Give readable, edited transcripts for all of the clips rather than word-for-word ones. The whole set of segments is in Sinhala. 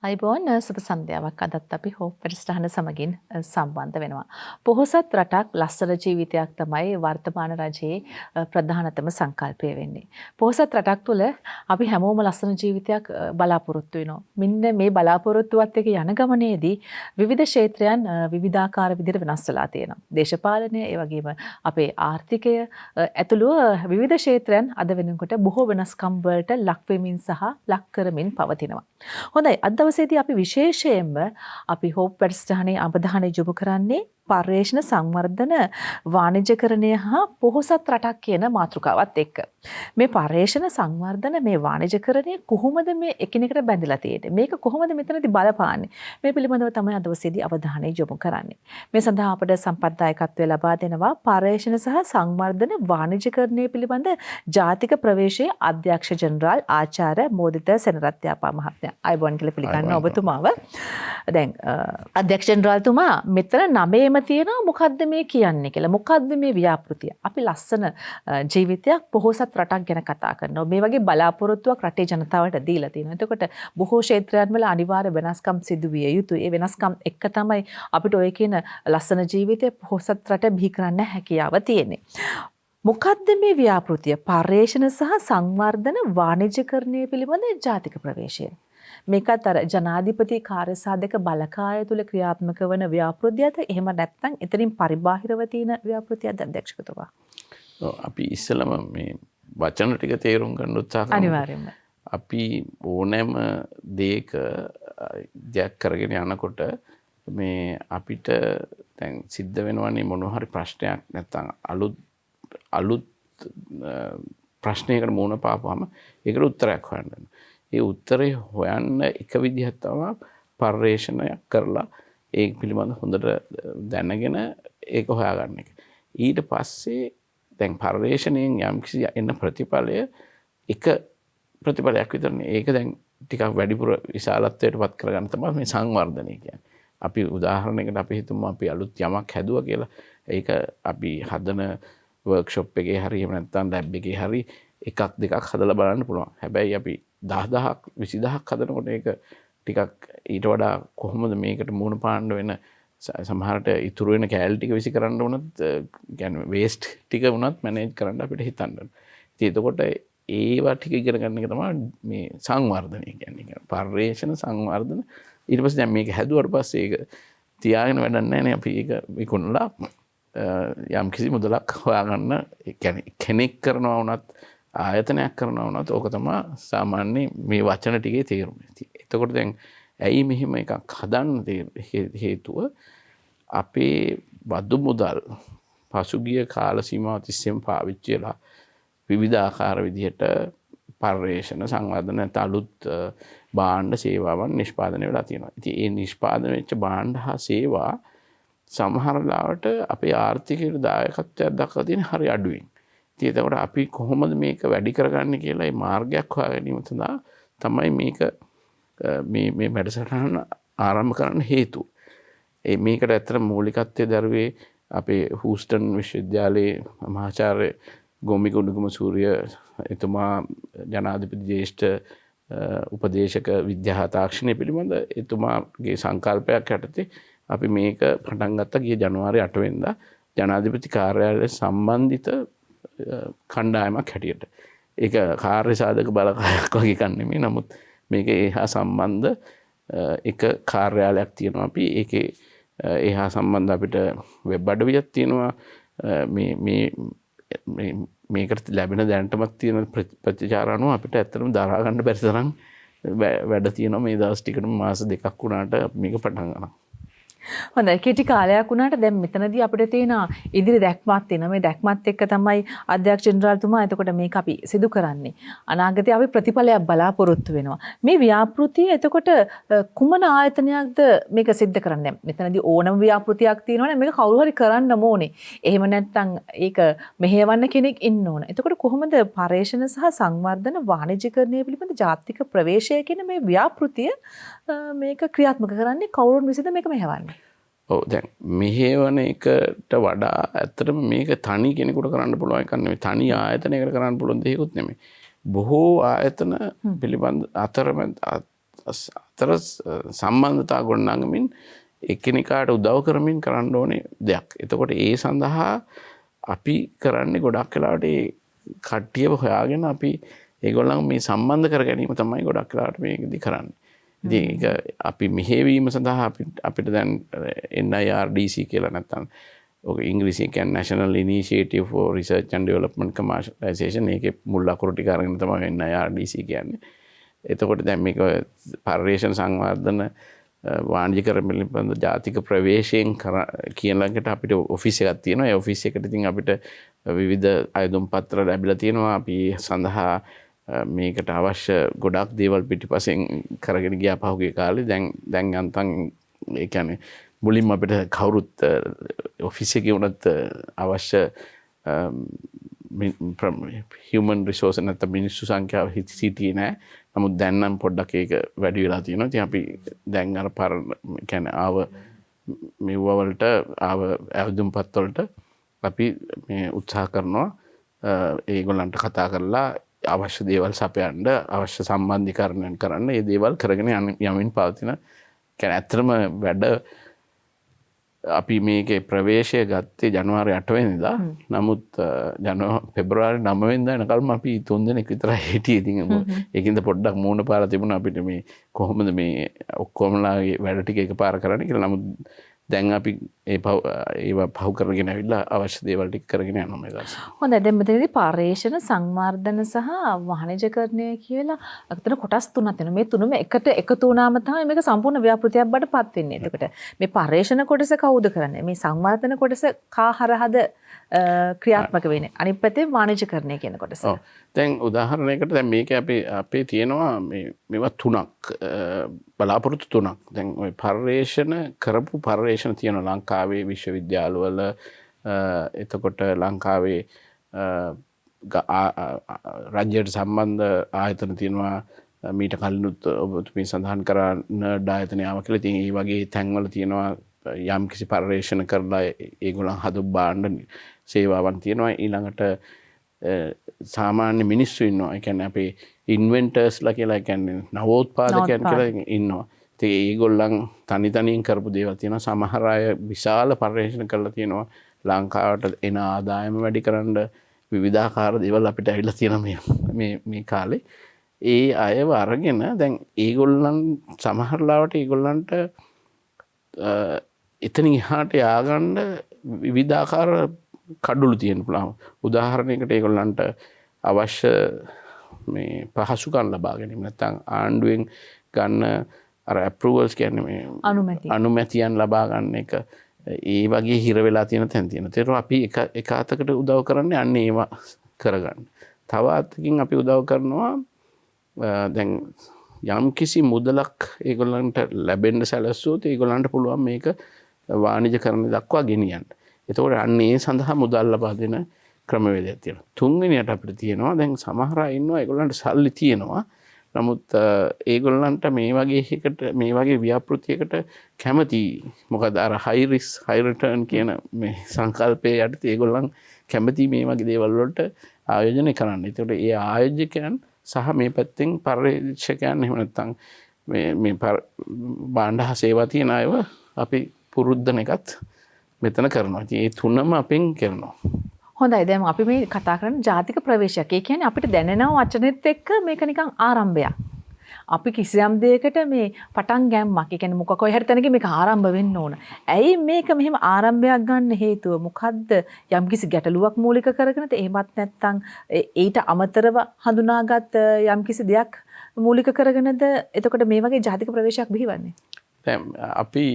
අයිබෝන් සුබ සන්ධ්‍යාවක් අදත් අපි හෝප් වැඩසටහන සමගින් සම්බන්ධ වෙනවා. පොහොසත් රටක් ලස්සන ජීවිතයක් තමයි වර්තමාන රජයේ ප්‍රධානතම සංකල්පය වෙන්නේ. පොහොසත් රටක් තුළ අපි හැමෝම ලස්සන ජීවිතයක් බලාපොරොත්තු වෙනවා. මෙන්න මේ බලාපොරොත්තුවත් එක්ක යන ගමනේදී විවිධ ක්ෂේත්‍රයන් විවිධාකාර විදිහට වෙනස් වෙලා තියෙනවා. දේශපාලනය, ඒ වගේම අපේ ආර්ථිකය ඇතුළු විවිධ ක්ෂේත්‍රයන් අද වෙනකොට බොහෝ වෙනස්කම් වලට ලක් වෙමින් සහ ලක් කරමින් පවතිනවා. හොඳයි, අද දවසේදී අපි විශේෂයෙන්ම අපි හෝප් වැඩසටහනේ අවධානය යොමු කරන්නේ පර්යේෂණ සංවර්ධන වාණිජකරණය හා පොහොසත් රටක් කියන මාතෘකාවත් එක්ක. මේ පර්යේෂණ සංවර්ධන මේ වාණිජකරණය කොහොමද මේ එකිනෙකට බැඳලා තියෙන්නේ? මේක කොහොමද මෙතනදී බලපාන්නේ? මේ පිළිබඳව තමයි අද දවසේදී අවධානය යොමු කරන්නේ. මේ සඳහා අපට සම්පත්දායකත්වය ලබා දෙනවා පර්යේෂණ සහ සංවර්ධන වාණිජකරණය පිළිබඳ ජාතික ප්‍රවේශයේ අධ්‍යක්ෂ ජෙනරාල් ආචාර්ය මෝදිත සෙනරත්යාපා මහත්මයා. අයබෝන් කියලා පිළිගන්න ඔබතුමාව. දැන් අධ්‍යක්ෂ ජෙනරාල්තුමා මෙතන නමේම තියෙනවා මොකද්ද මේ කියන්නේ කියලා. මොකද්ද මේ ව්‍යාපෘතිය? අපි ලස්සන ජීවිතයක් පොහොසත් රටක් ගැන කතා කරනවා. මේ වගේ බලාපොරොත්තුවක් රටේ ජනතාවට දීලා තියෙනවා. එතකොට බොහෝ ක්ෂේත්‍රයන් වල අනිවාර්ය වෙනස්කම් සිදු විය යුතුයි. ඒ වෙනස්කම් එක්ක තමයි අපිට ඔය කියන ලස්සන ජීවිතය පොහොසත් රට බිහි කරන්න හැකියාව තියෙන්නේ. මොකද්ද මේ ව්‍යාපෘතිය? පර්යේෂණ සහ සංවර්ධන වාණිජකරණය පිළිබඳ ජාතික ප්‍රවේශය. මේකත් අර ජනාධිපති කාර්යසාධක බලකාය තුල ක්‍රියාත්මක වන ව්‍යාපෘතියද? එහෙම නැත්නම් එතනින් පරිබාහිරව තියෙන ව්‍යාපෘතියද අධ්‍යක්ෂකතුමා? අපි ඉස්සෙල්ලම මේ වචන ටික තේරුම් ගන්න උත්සාහ කරමු. අනිවාර්යයෙන්ම. අපි ඕනෑම දෙයක දෙයක් කරගෙන යනකොට මේ අපිට දැන් සිද්ධ වෙනවනේ මොනවා හරි ප්‍රශ්නයක් නැත්නම් අලුත් ප්‍රශ්නයකට මුහුණ පාපුවම ඒකට උත්තරයක් හොයන්න වෙනවා. ඒ උත්තරේ හොයන්න එක විදිහක් තමයි පර්යේෂණයක් කරලා ඒක පිළිබඳව හොඳට දැනගෙන ඒක හොයාගන්න එක. ඊට පස්සේ දැන් පර්යේෂණයෙන් යම්කිසි එන ප්‍රතිඵලය එක ප්‍රතිඵලයක් විතරනේ. ඒක දැන් ටිකක් වැඩිපුර විශාලත්වයට පත් කරගන්න තමයි මේ සංවර්ධනය කියන්නේ. අපි උදාහරණයකට අපි හිතමු අපි අලුත් යමක් හැදුවා කියලා. ඒක අපි හදන වර්ක්ෂොප් එකේ හරි එහෙම නැත්නම් ලැබ් එකේ හරි එකක් දෙකක් හදලා බලන්න පුළුවන්. හැබැයි අපි 10000ක් 20000ක් හදනකොට ඒක ටිකක් ඊට වඩා කොහොමද මේකට මුහුණ පාන්න වෙන සමහරට ඉතුරු වෙන කෑලි ටික විසි කරන්න උනත් කියන්නේ වේස්ට් ටික උනත් මැනේජ් කරන්න අපිට හිතන්න ඕන. ඉතින් එතකොට ඒවා ටික ඉගෙන ගන්න එක තමයි මේ සංවර්ධනය කියන්නේ. පර්යේෂණ සංවර්ධන. ඊට පස්සේ දැන් මේක හැදුවට පස්සේ ඒක තියාගෙන වැඩක් නැහැ නේ. අපි ඒක විකුණලා යම් කිසි මුදලක් හොයාගන්න. ඒ කියන්නේ කෙනෙක් කරනවා වුණත් ආයතනයක් කරනවා වුණත් ඕක තමයි සාමාන්‍ය මේ වචන ටිකේ තේරුම. එතකොට දැන් ඇයි මෙහෙම එකක් හදන්න හේතුව අපේ බදු මුදල් පසුගිය කාල සීමාව තිස්සේම පාවිච්චි වෙලා විවිධාකාර විදිහට පර්යේෂණ සංවර්ධන අලුත් භාණ්ඩ සේවාවන් නිෂ්පාදනය වෙලා තියෙනවා. ඉතින් ඒ නිෂ්පාදනය වෙච්ච භාණ්ඩ හා සේවා සමහර ලාවට අපේ ආර්ථිකයට දායකත්වයක් දක්වලා තියෙන හරි අඩුවෙන්. ඉතින් එතකොට අපි කොහොමද මේක වැඩි කරගන්නේ කියලා මේ මාර්ගයක් හොයා ගැනීම සඳහා තමයි මේ වැඩසටහන ආරම්භ කරන්න හේතුව. මේකට ඇත්තට මූලිකත්වයේ දරුවේ අපේ හූස්ටන් විශ්වවිද්‍යාලයේ මහාචාර්ය ගෝමික උඩුගම සූර්ය එතුමා ජනාධිපති ජ්‍යෙෂ්ඨ උපදේශක විද්‍යා තාක්ෂණය පිළිබඳ එතුමාගේ සංකල්පයක් යටතේ අපි මේක පටන් ගත්තා ගිය ජනවාරි 8 වෙනිදා ජනාධිපති කාර්යාලය සම්බන්ධිත කණ්ඩායමක් හැටියට. ඒක කාර්ය සාධක බලකායක් වගේ එකක් නෙමෙයි. නමුත් මේක එහා සම්බන්ධ එක කාර්යාලයක් තියෙනවා. අපි ඒකේ එහා සම්බන්ධ අපිට වෙබ් අඩවියක් තියෙනවා. මේකට ලැබෙන දැනටමත් තියෙන ප්‍රතිචාර අනුව අපිට ඇත්තටම දරා ගන්න බැරි තරම් වැඩ තියෙනවා. මේ දවස් ටිකටම මාස 2ක් වුණාට මේක පටන් ගන්නවා. හොඳයි, කෙටි කාලයක් වුණාට දැන් මෙතනදී අපිට තියෙන ඉදිරි දැක්මක් තියෙනවා. මේ දැක්මත් එක්ක තමයි අධ්‍යක්ෂ ජෙනරාල්තුමා එතකොට මේක අපි සිදු කරන්නේ. අනාගතයේ අපි ප්‍රතිඵලයක් බලාපොරොත්තු වෙනවා. මේ ව්‍යාපෘතිය එතකොට කුමන ආයතනයක්ද මේක සිද්ධ කරන්නේ? මෙතනදී ඕනම ව්‍යාපෘතියක් තියෙනවනේ මේක කවුරු හරි කරන්න ඕනේ. එහෙම නැත්නම් ඒක මෙහෙවන්න කෙනෙක් ඉන්න ඕන. එතකොට කොහොමද පර්යේෂණ සහ සංවර්ධන වාණිජකරණය පිළිබඳ ජාතික ප්‍රවේශය කියන මේ ව්‍යාපෘතිය මේක ක්‍රියාත්මක කරන්නේ? කවුරුන් විසින්ද මේක මෙහෙවන්නේ? ඔව්, දැන් මෙහෙවන එකට වඩා ඇත්තටම මේක තනි කෙනෙකුට කරන්න පුළුවන් එකක් නෙමෙයි. තනි ආයතනයකට කරන්න පුළුවන් දෙයක්වත් නෙමෙයි. බොහෝ ආයතන පිළිබඳ අතර සම්බන්ධතා ගොඩනගමින් එකිනෙකාට උදව් කරමින් කරන්න ඕනේ දෙයක්. එතකොට ඒ සඳහා අපි කරන්නේ ගොඩක් වෙලාවට ඒ කට්ටියව හොයාගෙන අපි ඒගොල්ලන් මේ සම්බන්ධ කර ගැනීම තමයි ගොඩක් වෙලාවට මේකදී කරන්නේ. ඉතින් ඒක අපි මෙහෙවීම සඳහා අපිට දැන් NIRDC කියලා නැත්තම් ඔක ඉංග්‍රීසියෙන් කියන්නේ National Initiative for Research and Development Commercialization. ඒකේ මුල් අකුරු ටික අරගෙන තමයි NIRDC කියන්නේ. එතකොට දැන් මේක පර්යේෂණ සංවර්ධන වාණිජකරණ පිළිබඳ ජාතික ප්‍රවේශයෙන් කියන ළඟට අපිට ඔෆිස් එකක් තියෙනවා. ඒ ඔෆිස් එකට ඉතින් අපිට විවිධ අයදුම් පත්‍ර ලැබිලා තියෙනවා. අපි සඳහා මේකට අවශ්‍ය ගොඩක් දේවල් පිටිපස්සෙන් කරගෙන ගියා පහුගිය කාලේ. දැන් යන්තම් ඒ කියන්නේ මුලින්ම අපිට කවුරුත් ඔෆිස් එකේ වුණත් අවශ්‍ය human resource නැත්නම් මිනිස්සු සංඛ්‍යාව සිටියේ නැහැ. නමුත් දැන් නම් පොඩ්ඩක් ඒක වැඩි වෙලා තියෙනවා. ඉතින් අපි දැන් අර කියන්නේ ආව මෙව වලට ආව ඇදුම්පත් වලට අපි මේ උත්සාහ කරනවා ඒගොල්ලන්ට කතා කරලා අවශ්‍ය දේවල් සපයන්න අවශ්‍ය සම්බන්ධීකරණය කරන්න. මේ දේවල් කරගෙන යමින් පවතින කියන්නේ ඇත්තටම වැඩ අපි මේකේ ප්‍රවේශය ගත්තේ ජනවාරි 8 වෙනිදා. නමුත් පෙබරවාරි 9 වෙනිදා එනකල්ම අපි 3 දෙනෙක් විතරයි හිටියේ. ඉතින් ඒකින්ද පොඩ්ඩක් මූණ පාර තිබුණා අපිට මේ කොහොමද මේ ඔක්කොමලාගේ වැඩ ටික එකපාර කරන්න කියලා. නමුත් දැන් අපි ඒවා පහු කරගෙන ඇවිල්ලා අවශ්‍ය දේවල් ටික කරගෙන යනවා මේ දවස්. හොඳයි. දැන් මෙතනදී පර්යේෂණ සංවර්ධන සහ වාණිජකරණය කියලා අතන කොටස් තුනක් තියෙනවා. මේ තුනම එකට එකතු වුණාම තමයි මේක සම්පූර්ණ ව්‍යාපෘතියක් බවට පත් වෙන්නේ. එතකොට මේ පර්යේෂණ කොටස කවුද කරන්නේ? මේ සංවර්ධන කොටස කා හරහද ක්‍රියාත්මක වෙන්නේ? අනිත් පැත්තේ වාණිජකරණය කියන කොටස. ඔව්. දැන් උදාහරණයකට දැන් මේක අපේ තියෙනවා මේවා තුනක් බලාපොරොත්තු තුනක්. දැන් ওই පර්යේෂණ කරපු පර්යේෂණ තියෙනවා ලංකාවේ විශ්වවිද්‍යාලවල. එතකොට ලංකාවේ රාජ්‍යයට සම්බන්ධ ආයතන තියෙනවා. මීට කලිනුත් ඔබතුමී සඳහන් කරා නර්ඩ් ආයතනයම කියලා. ඉතින් මේ වගේ තැන්වල තියෙනවා යම් කිසි පර්යේෂණ කරලා ඒගොල්ලන් හදු බාණ්ඩ සේවාවන් තියෙනවා. ඊළඟට සාමාන්‍ය මිනිස්සු ඉන්නවා. ඒ කියන්නේ අපේ ඉන්වෙන්ටර්ස්ලා කියලා, ඒ කියන්නේ නවෝත්පාදකයන් කියලා ඉන්නවා. ඉතින් ඒගොල්ලන් තනියෙන් කරපු දේවල් තියෙනවා. සමහර අය විශාල පර්යේෂණ කරලා තියෙනවා. ලංකාවට එන ආදායම වැඩි කරන්න විවිධාකාර දේවල් අපිට ඇවිල්ලා තියෙනවා මේ කාලේ. ඒ අයව අරගෙන දැන් ඒගොල්ලන් සමහර ලාවට ඒගොල්ලන්ට එතනින් එහාට ය아가න්න විවිධාකාර කඩුළු තියෙන පුළුවන්. උදාහරණයකට ඒගොල්ලන්ට අවශ්‍ය මේ පහසුකම් ලබා ගැනීම නැත්නම් ආණ්ඩුවෙන් ගන්න අර ඇප්‍රූවල්ස් කියන්නේ මේ අනුමැතියන් ලබා ගන්න එක ඒ වගේ හිර වෙලා තියෙන තැන් තියෙනවා. ඒතර අපි එක අතකට උදව් කරන්නේ අන්න ඒවා කරගන්න. තව අතකින් අපි උදව් කරනවා දැන් යම් කිසි මුදලක් ඒගොල්ලන්ට ලැබෙන්න සැලසුවොත් ඒගොල්ලන්ට පුළුවන් මේක වාණිජකරණය දක්වා ගෙනියන්න. එතකොට අන්න ඒ සඳහා මුදල් ලබා දෙන ක්‍රමවේදයක් තියෙනවා. තුන්වෙනියට අපිට තියෙනවා දැන් සමහර අය ඉන්නවා ඒගොල්ලන්ට සල්ලි තියෙනවා. නමුත් ඒගොල්ලන්ට මේ වගේ එකට මේ වගේ ව්‍යාපෘතියකට කැමති. මොකද අර high risk high return කියන මේ සංකල්පයේ යටතේ ඒගොල්ලන් කැමති මේ වගේ දේවල් වලට ආයෝජනය කරන්න. ඒකට ඒ ආයෝජකයන් සහ මේ පැත්තෙන් පර්යේෂකයන් එහෙම නැත්නම් මේ භාණ්ඩ සේවා තියන අයව අපි පුරුද්දන එකත් මෙතන කරනවා. ඉතින් මේ තුනම අපෙන් කරනවා. හොඳයි. දැන් අපි මේ කතා කරන්නේ ජාතික ප්‍රවේශයක්. ඒ කියන්නේ අපිට දැනෙන වචනෙත් එක්ක මේක නිකන් ආරම්භයක්. අපි කිසියම් දෙයකට මේ පටන් ගැම්මක්. ඒ කියන්නේ මොකක් කොයි හරි තැනක මේක ආරම්භ වෙන්න ඕන. ඇයි මේක මෙහෙම ආරම්භයක් ගන්න හේතුව? මොකද්ද? යම්කිසි ගැටලුවක් මූලික කරගෙනද? එහෙමත් නැත්නම් ඊට අමතරව හඳුනාගත් යම්කිසි දෙයක් මූලික කරගෙනද එතකොට මේ වගේ ජාතික ප්‍රවේශයක් බිහිවන්නේ? දැන් අපි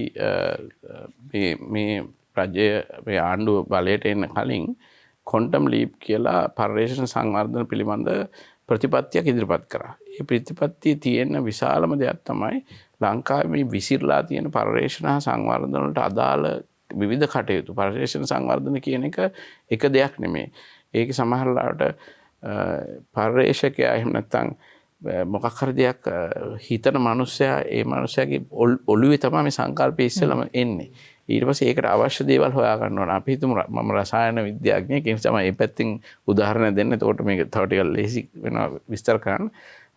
මේ රජය මේ ආණ්ඩුව බලයට එන්න කලින් ක්වොන්ටම් ලීප් කියලා පර්යේෂණ සංවර්ධන පිළිබඳ ප්‍රතිපත්තියක් ඉදිරිපත් කරා. ඒ ප්‍රතිපත්තියේ තියෙන විශාලම දෙයක් තමයි ලංකාවේ මේ විසිරලා තියෙන පර්යේෂණ සංවර්ධන වලට අදාළ විවිධ කටයුතු. පර්යේෂණ සංවර්ධන කියන එක දෙයක් නෙමෙයි. ඒක සමහර ලාවට පර්යේෂකයා එහෙම නැත්නම් මොකක් හරි දෙයක් හිතන මනුස්සයා ඒ මනුස්සයාගේ ඔළුවේ තමයි මේ සංකල්පය ඉස්සෙල්ලාම එන්නේ. ඊට පස්සේ ඒකට අවශ්‍ය දේවල් හොයා ගන්න ඕන. අපි හිතමු මම රසායන විද්‍යාඥයෙක්. ඒ නිසා මම මේ පැත්තෙන් උදාහරණ දෙන්න. එතකොට මේක තව ටිකක් ලේසි වෙනවා විස්තර කරන්න.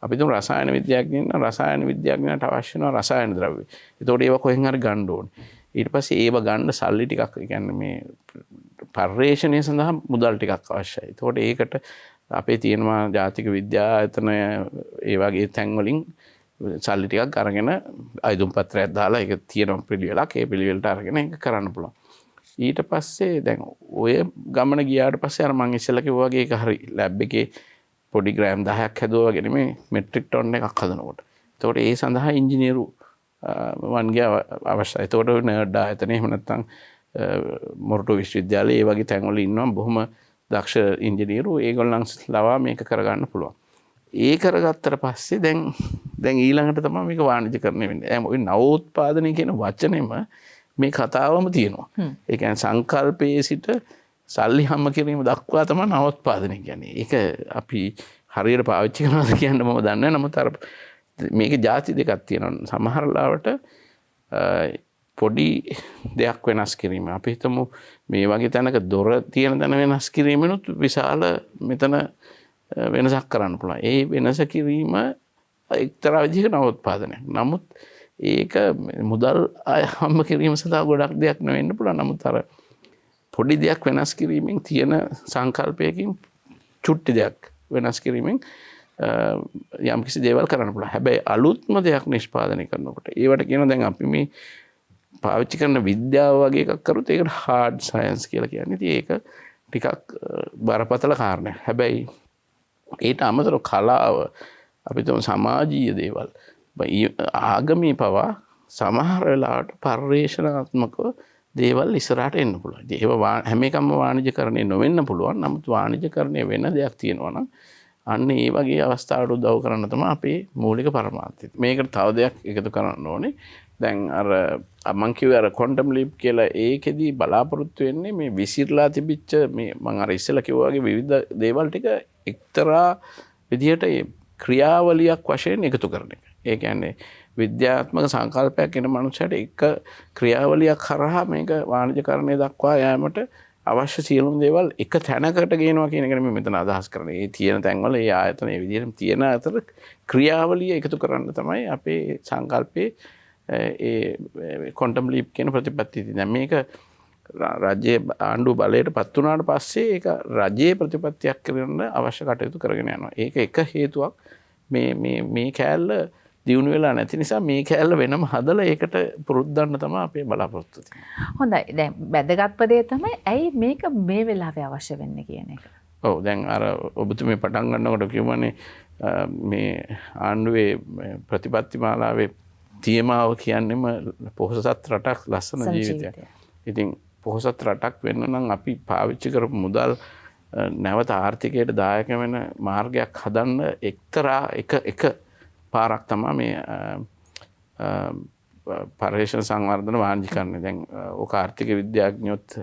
අපි තුන් රසායන විද්‍යාඥයන් රසායන විද්‍යාඥයන්ට අවශ්‍ය වෙනවා රසායන ද්‍රව්‍ය. ඒතකොට ඒවා කොහෙන් හරි ගන්න ඕනේ. ඊට පස්සේ ඒව ගන්න සල්ලි ටිකක් කියන්නේ මේ පර්යේෂණය සඳහා මුදල් ටිකක් අවශ්‍යයි. ඒතකොට ඒකට අපේ තියෙනවා ජාතික විද්‍යා ආයතන ඒ වගේ තැන් වලින් සල්ලි ටිකක් අරගෙන අයදුම් පත්‍රයක් දාලා ඒක තියෙන පිළිවෙලක් ඒ පිළිවෙලට අරගෙන ඒක කරන්න පුළුවන්. ඊට පස්සේ දැන් ඔය ගමන ගියාට පස්සේ අර මම ඉස්සෙල්ලා කිව්වා වගේ ඒක හරි ලැබ් එකේ පොඩි ග්‍රෑම් 10ක් හැදුවා වගේ නෙමෙයි මෙට්‍රික් ටන් එකක් හදනකොට. ඒතකොට ඒ සඳහා ඉංජිනේරු වන්ගේ අවශ්‍යයි. ඒතකොට නර්ඩ් ආයතන එහෙම නැත්නම් මොරටු විශ්වවිද්‍යාලයේ ඒ වගේ තැන්වල ඉන්නවා බොහොම දක්ෂ ඉංජිනේරු. ඒගොල්ලන් ලවා මේක කරගන්න පුළුවන්. ඒ කරගත්තට පස්සේ දැන් ඊළඟට තමයි මේක වාණිජකරණය වෙන්නේ. දැන් ওই නවෝත්පාදනය කියන වචනේම මේ කතාවම තියෙනවා. ඒ කියන්නේ සංකල්පයේ සිට සල්ලි හම්බ කිරීම දක්වා තමයි නවෝත්පාදනය කියන්නේ. ඒක අපි හරියට පාවිච්චි කරනවද කියන්න මම දන්නේ නැහැ. නමුත් අර මේකේ ಜಾති දෙකක් තියෙනවා. සමහර ලාවට පොඩි දෙයක් වෙනස් කිරීම. අපි හිතමු මේ වගේ තැනක දොර තියෙන තැන වෙනස් කිරීමනොත් විශාල මෙතන වෙනසක් කරන්න පුළුවන්. ඒ වෙනස කිරීම එක්තරා විදිහක නවෝත්පාදනයක්. නමුත් ඒක මුදල් හම්බ කිරීම සඳහා ගොඩක් දෙයක් නෙවෙන්න පුළුවන්. නමුත් අර පොඩි දෙයක් වෙනස් කිරීමෙන් තියෙන සංකල්පයකින් චුට්ටි දෙයක් වෙනස් කිරීමෙන් යම් කිසි දේවල් කරන්න පුළුවන්. හැබැයි අලුත්ම දෙයක් නිෂ්පාදනය කරනකොට ඒවට කියන දැන් අපි මේ පාවිච්චි කරන විද්‍යාව වගේ එකක් කරොත් ඒකට හાર્ඩ් සයන්ස් කියලා කියන්නේ. ඉතින් ඒක ටිකක් බරපතල කාරණයක්. හැබැයි ඊට අමතරව කලාව අපි තුන් සමාජීය දේවල් ආගමී පවා සමහර වෙලාවට පර්යේෂණාත්මකව දේවල් ඉස්සරහට එන්න පුළුවන්. ඒව හැම එකම වාණිජකරණය නොවෙන්න පුළුවන්. නමුත් වාණිජකරණය වෙන දෙයක් තියෙනවා නම් අන්න ඒ වගේ අවස්ථාවට උදව් කරන්න තමයි අපේ මූලික පරමාර්ථය. මේකට තව දෙයක් එකතු කරන්න ඕනේ. දැන් අර මම කිව්වේ අර ක්වොන්ටම් ලීප් කියලා ඒකෙදි බලාපොරොත්තු වෙන්නේ මේ විසිරලා තිබිච්ච මේ මම අර ඉස්සෙල්ලා කිව්වා වගේ විවිධ දේවල් ටික එක්තරා විදිහට ක්‍රියාවලියක් වශයෙන් එකතු කරන එක. ඒ කියන්නේ විද්‍යාත්මක සංකල්පයක් එන මනුස්සයට එක ක්‍රියාවලියක් කරහා මේක වාණිජකරණය දක්වා යෑමට අවශ්‍ය සියලුම දේවල් එක තැනකට ගේනවා කියන එක නෙමෙයි මෙතන අදහස් කරන්නේ. ඒ තියෙන තැන්වල ඒ ආයතන ඒ විදිහටම තියෙන අතර ක්‍රියාවලිය එකතු කරන්න තමයි අපේ සංකල්පේ ඒ ක්වොන්ටම් ලීප් කියන ප්‍රතිපත්තිය තියෙනවා. මේක රජයේ ආණ්ඩුව බලයට පත් වුණාට පස්සේ ඒක රජයේ ප්‍රතිපත්තියක් කරන්න අවශ්‍ය කටයුතු කරගෙන යනවා. ඒක එක හේතුවක් මේ කෑල්ල දියුණු වෙලා නැති නිසා මේ කෑල්ල වෙනම හදලා ඒකට පුරුද්දන්න තමයි අපේ බලාපොරොත්තු තියෙන්නේ. හොඳයි. දැන් වැදගත්ම දේ තමයි ඇයි මේක මේ වෙලාවේ අවශ්‍ය වෙන්නේ කියන එක. ඔව් දැන් අර ඔබතුමී පටන් ගන්නකොට කියවනේ මේ ආණ්ඩුවේ ප්‍රතිපත්ති මාලාවේ තේමාව කියන්නේම පොහොසත් රටක් ලස්සන ජීවිතයක්. ඉතින් පොහොසත් රටක් වෙන්න නම් අපි පාවිච්චි කරපු මුදල් නැවත ආර්ථිකයට දායක වෙන මාර්ගයක් හදන්න එක්තරා එක පාරක් තමයි මේ පර්යේෂණ සංවර්ධන වාණිජකරණය. දැන් ඔක ආර්ථික විද්‍යාඥයොත්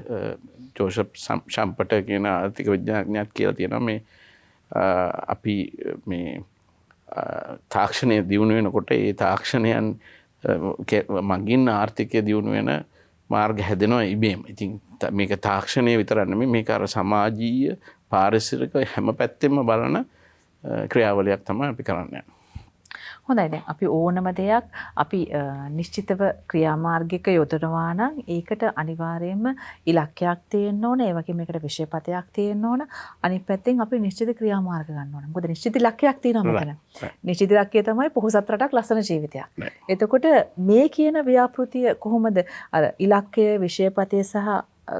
ජෝසප් ෂම්පට කියන ආර්ථික විද්‍යාඥයෙක් කියලා තියෙනවා මේ අපි මේ තාක්ෂණය දියුණු වෙනකොට ඒ තාක්ෂණයන් මගින් ආර්ථිකය දියුණු වෙන මාර්ග හැදෙනවා ඉබේම. ඉතින් මේක තාක්ෂණය විතරක් නෙමෙයි මේක අර සමාජීය පාරිසරික හැම පැත්තෙම බලන ක්‍රියාවලියක් තමයි අපි කරන්නේ. හොඳයි. දැන් අපි ඕනම දෙයක් අපි නිශ්චිතව ක්‍රියාමාර්ගයක යොදනවා නම් ඒකට අනිවාර්යයෙන්ම ඉලක්කයක් තියෙන්න ඕන. ඒ වගේම මේකට විෂයපතයක් තියෙන්න ඕන. අනිත් පැත්තෙන් අපි නිශ්චිත ක්‍රියාමාර්ග ගන්න ඕන. මොකද නිශ්චිත ඉලක්කයක් තියෙනවා මෙතන. නිශ්චිත ඉලක්කය තමයි පොහොසත් රටක් ලස්සන ජීවිතයක්. එතකොට මේ කියන ව්‍යාපෘතිය කොහොමද අර ඉලක්කය විෂයපතය සහ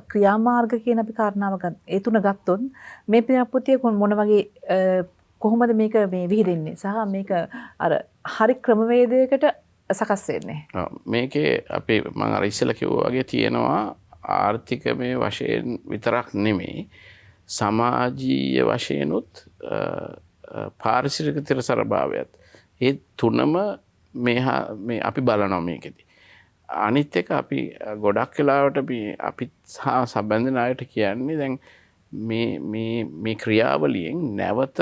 ක්‍රියාමාර්ග කියන අපි කාරණාව ඒ තුන ගත්තොත් මේ ව්‍යාපෘතිය මොන වගේ කොහොමද මේක මේ විහිදෙන්නේ සහ මේක අර හරි ක්‍රමවේදයකට සකස් වෙන්නේ. මේකේ අපි මම අර ඉස්සෙල්ලා කිව්වා වගේ තියෙනවා ආර්ථිකමය වශයෙන් විතරක් නෙමෙයි සමාජීය වශයෙන්ුත් පාරිසරික තිරසරභාවයත් ඒ තුනම මේ අපි බලනවා මේකෙදි. අනිත් එක අපි ගොඩක් වෙලාවට අපි සම්බන්ධන අයට කියන්නේ දැන් මේ ක්‍රියාවලියෙන් නැවත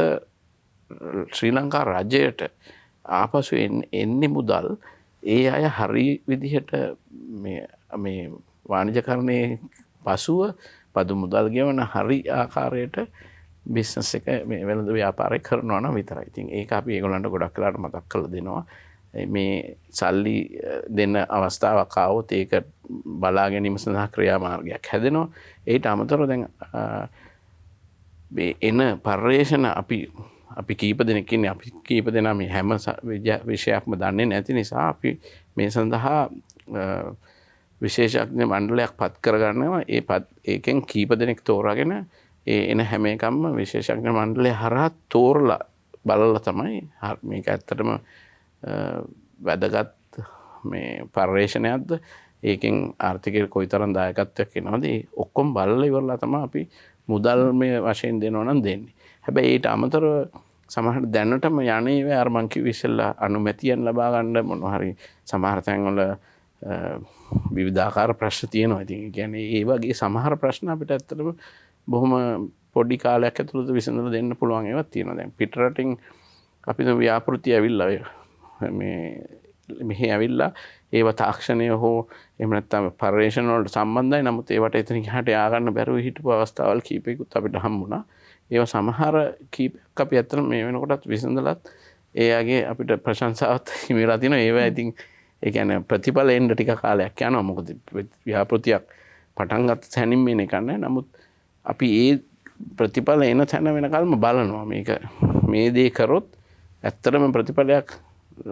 ශ්‍රී ලංකා රජයට ආපසු එන්නේ මුදල් ඒ අය හරි විදිහට මේ වාණිජකරණයේ පසුව පදු මුදල් ගෙවන හරි ආකාරයට බිස්නස් එක මේ වෙළඳ ව්‍යාපාරය කරනවා නම් විතරයි. ඉතින් ඒක අපි ඒගොල්ලන්ට ගොඩක් වෙලාට මතක් කරලා දෙනවා. මේ සල්ලි දෙන්න අවස්ථාවක් ආවොත් ඒක බලා ගැනීම සඳහා ක්‍රියාමාර්ගයක් හැදෙනවා. ඒට අමතරව දැන් මේ එන පර්යේෂණ අපි කීප දෙනෙක් ඉන්නේ. අපි කීප දෙනා මේ හැම විෂයක්ම දන්නේ නැති නිසා අපි මේ සඳහා විශේෂඥ මණ්ඩලයක් පත් කරගන්නවා. ඒකෙන් කීප දෙනෙක් තෝරාගෙන එන හැම එකක්ම විශේෂඥ මණ්ඩලය හරහා තෝරලා බලලා තමයි මේක ඇත්තටම වැදගත් මේ පර්යේෂණයක්ද ඒකෙන් ආර්ථිකයට කොයිතරම් දායකත්වයක් එනවද ඒ ඔක්කොම බලලා ඉවරලා තමයි අපි මුදල් මේ වශයෙන් දෙනවා නම් දෙන්නේ. හැබැයි ඊට අමතරව සමහර දැනටම යන්නේ අර මං කිව්ව ඉස්සෙල්ලා අනුමැතියන් ලබා ගන්න මොනවා හරි සමහර තැන්වල විවිධාකාර ප්‍රශ්න තියෙනවා. ඉතින් කියන්නේ ඒ වගේ සමහර ප්‍රශ්න අපිට ඇත්තටම බොහොම පොඩි කාලයක් ඇතුළත විසඳලා දෙන්න පුළුවන් ඒවා තියෙනවා. දැන් පිටරටින් අපි දැන් ව්‍යාපෘති ඇවිල්ලා මෙහි ඇවිල්ලා ඒව තාක්ෂණය හෝ එහෙම නැත්නම් පර්යේෂණ වලට සම්බන්ධයි. නමුත් ඒවට එතනින් එහාට යා ගන්න බැරුව හිටපු අවස්ථාවල් කීපයකුත් අපිට හම්බුණා. ඒවා සමහර කීපයක් අපි ඇත්තටම මේ වෙනකොටත් විසඳලත් එයාගේ අපිට ප්‍රශංසාවත් හිමි වෙලා තිනවා. ඒවා ඉතින් ඒ කියන්නේ ප්‍රතිඵල එන්න ටික කාලයක් යනවා. මොකද ව්‍යාපෘතියක් පටන් ගත්ත තැනින් මේන එක නැහැ. නමුත් අපි ඒ ප්‍රතිඵල එන තැන වෙනකල්ම බලනවා. මේක මේ දේ කරොත් ඇත්තටම ප්‍රතිඵලයක්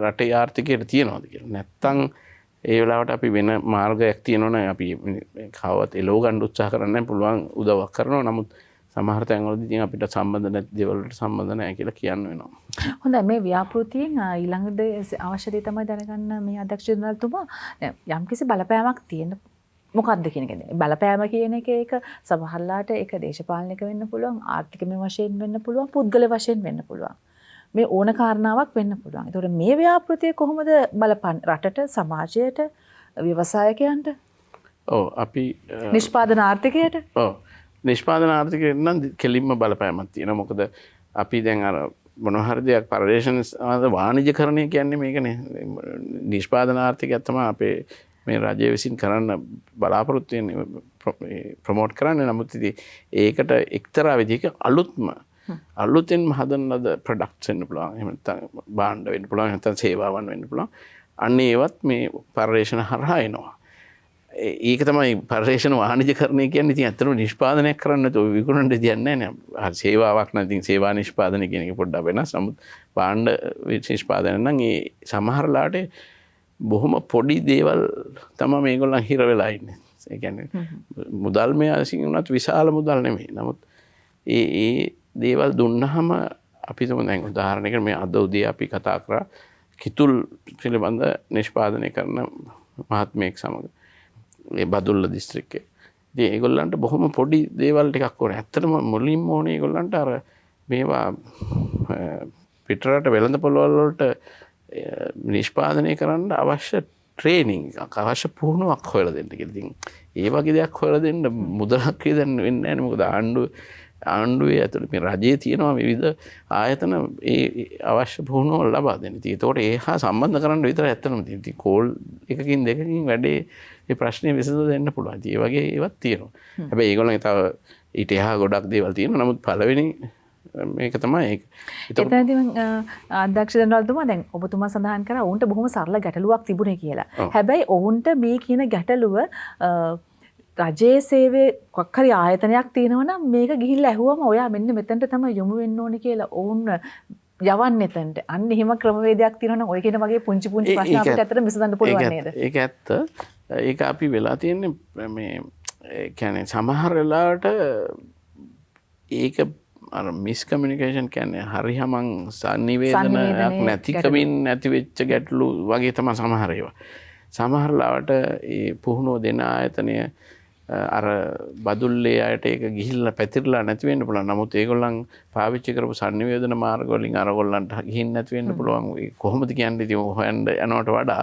රටේ ආර්ථිකයට තියනවාද කියලා. නැත්තම් ඒ වෙලාවට අපි වෙන මාර්ගයක් තියෙනවනේ අපි කවවත් එලෝ ගන්න උත්සාහ කරන්න පුළුවන් උදව්වක් කරනවා. නමුත් සමහර තැන්වලදී ඉතින් අපිට සම්බන්ධ නැති දේවල් වලට සම්බන්ධ නැහැ කියලා කියන්න වෙනවා. හොඳයි මේ ව්‍යාපෘතියෙන් ඊළඟට අවශ්‍ය දේ තමයි දැනගන්න මේ අධ්‍යක්ෂ ජනරල්තුමා යම්කිසි බලපෑමක් තියෙන මොකක්ද කියන එක. බලපෑම කියන එක සමහරලාට ඒක දේශපාලනික වෙන්න පුළුවන්, ආර්ථිකමය වශයෙන් වෙන්න පුළුවන්, පුද්ගල වශයෙන් වෙන්න පුළුවන්. මේ ඕන කාරණාවක් වෙන්න පුළුවන්. ඒතකොට මේ ව්‍යාපෘතිය කොහොමද බලපන්නේ රටට, සමාජයට, ව්‍යවසායකයන්ට? අපි නිෂ්පාදන ආර්ථිකයට? නිෂ්පාදන ආර්ථිකයට නම් කෙලින්ම බලපෑමක් තියෙනවා. මොකද අපි දැන් අර මොනවා හරි දෙයක් පරිවර්තන වාණිජකරණය කියන්නේ මේකනේ. නිෂ්පාදන ආර්ථිකයක් තමයි අපේ මේ රජය විසින් කරන්න බලාපොරොත්තු වෙන්නේ ප්‍රොමෝට් කරන්නේ. නමුත් ඉතින් ඒකට එක්තරා විදිහක අලුතෙන් හදන ලද ප්‍රොඩක්ට්ස් වෙන්න පුළුවන්. එහෙම නැත්නම් භාණ්ඩ වෙන්න පුළුවන්, නැත්නම් සේවාවන් වෙන්න පුළුවන්. අන්න ඒවත් මේ පරිවර්තන හරහා එනවා. ඒක තමයි පරිවර්තන වාණිජකරණය කියන්නේ. ඉතින් අතන නිෂ්පාදනයක් කරන්න නැතුව විකුණන්න දෙයක් නැහැ නේ. හරි සේවාවක් නම් ඉතින් සේවා නිෂ්පාදනය කියන එක පොඩ්ඩක් වෙනස්. නමුත් භාණ්ඩ නිෂ්පාදනය නම් ඒ සමහරලාට බොහොම පොඩි දේවල් තමයි මේගොල්ලන් හිර වෙලා ඉන්නේ. ඒ කියන්නේ මුදල් මෙයාසින් උනත් විශාල මුදල් නෙමෙයි. නමුත් ඒ දේවල් දුන්නාම අපි තමයි දැන් උදාහරණයකට මේ අද උදේ අපි කතා කරා කිතුල් පිළිබඳ නිෂ්පාදනය කරන මහත්මයෙක් සමග ඒ බදුල්ල දිස්ත්‍රික්කේ. ඉතින් ඒගොල්ලන්ට බොහොම පොඩි දේවල් ටිකක් ඕනේ. ඇත්තටම මුලින්ම ඕනේ ඒගොල්ලන්ට අර මේවා පිටරට වෙළඳ පොළවල් වලට නිෂ්පාදනය කරන්න අවශ්‍ය ට්‍රේනින් එකක් අවශ්‍ය පුහුණුවක් හොයලා දෙන්න කියලා. ඉතින් ඒ වගේ දෙයක් හොයලා දෙන්න මුදලක් දැන් වෙන්නේ නැහැ. මොකද ආණ්ඩුවේ ඇතුළේ මේ රජයේ තියෙනවා විවිධ ආයතන ඒ අවශ්‍ය පුහුණුව ලබා දෙන්න. ඉතින් ඒතකොට ඒ හා සම්බන්ධ කරන්න විතරයි ඇත්තටම තියෙන්නේ. ඉතින් කෝල් එකකින් දෙකකින් වැඩේ මේ ප්‍රශ්නේ විසඳ දෙන්න පුළුවන්. ඉතින් ඒ වගේ ඒවත් තියෙනවා. හැබැයි ඒගොල්ලන් තව ඊට එහා ගොඩක් දේවල් තියෙනවා. නමුත් පළවෙනි මේක තමයි ඒක. එතනදී අධ්‍යක්ෂ ජනරල්තුමා දැන් ඔබතුමා සඳහන් කරා ඔවුන්ට බොහොම සරල ගැටලුවක් තිබුණේ කියලා. හැබැයි ඔවුන්ට මේ කියන ගැටලුව රජයේ සේවයේ කොක් හරි ආයතනයක් තියෙනවා නම් මේක ගිහිල්ලා ඇහුවම ඔයා මෙන්න මෙතනට තමයි යොමු වෙන්න ඕනේ කියලා ඔවුන් යවන්නේ එතනට. අන්න එහෙම ක්‍රමවේදයක් තියෙනවා නම් ඔය කියන වගේ පුංචි ප්‍රශ්න අපිට ඇත්තට විසඳන්න පුළුවන් නේද? ඒක ඇත්ත. ඒක අපි වෙලා තියෙන්නේ මේ කියන්නේ සමහර වෙලාවට ඒක අර මිස්කමියුනිකේෂන් කියන්නේ හරියමං සංනිවේදනයක් නැතිකමින් නැතිවෙච්ච ගැටලු වගේ තමයි සමහර ඒවා. සමහර ලාවට ඒ පුහුණුව දෙන ආයතනය අර බදුල්ලේ අයට ඒක ගිහිල්ලා පැතිරලා නැති වෙන්න පුළුවන්. නමුත් ඒගොල්ලන් පාවිච්චි කරපු සංනිවේදන මාර්ග වලින් අරගොල්ලන්ට ගිහින් නැති වෙන්න පුළුවන්. කොහොමද කියන්නේ ඉතින් හොයන්න යනවට වඩා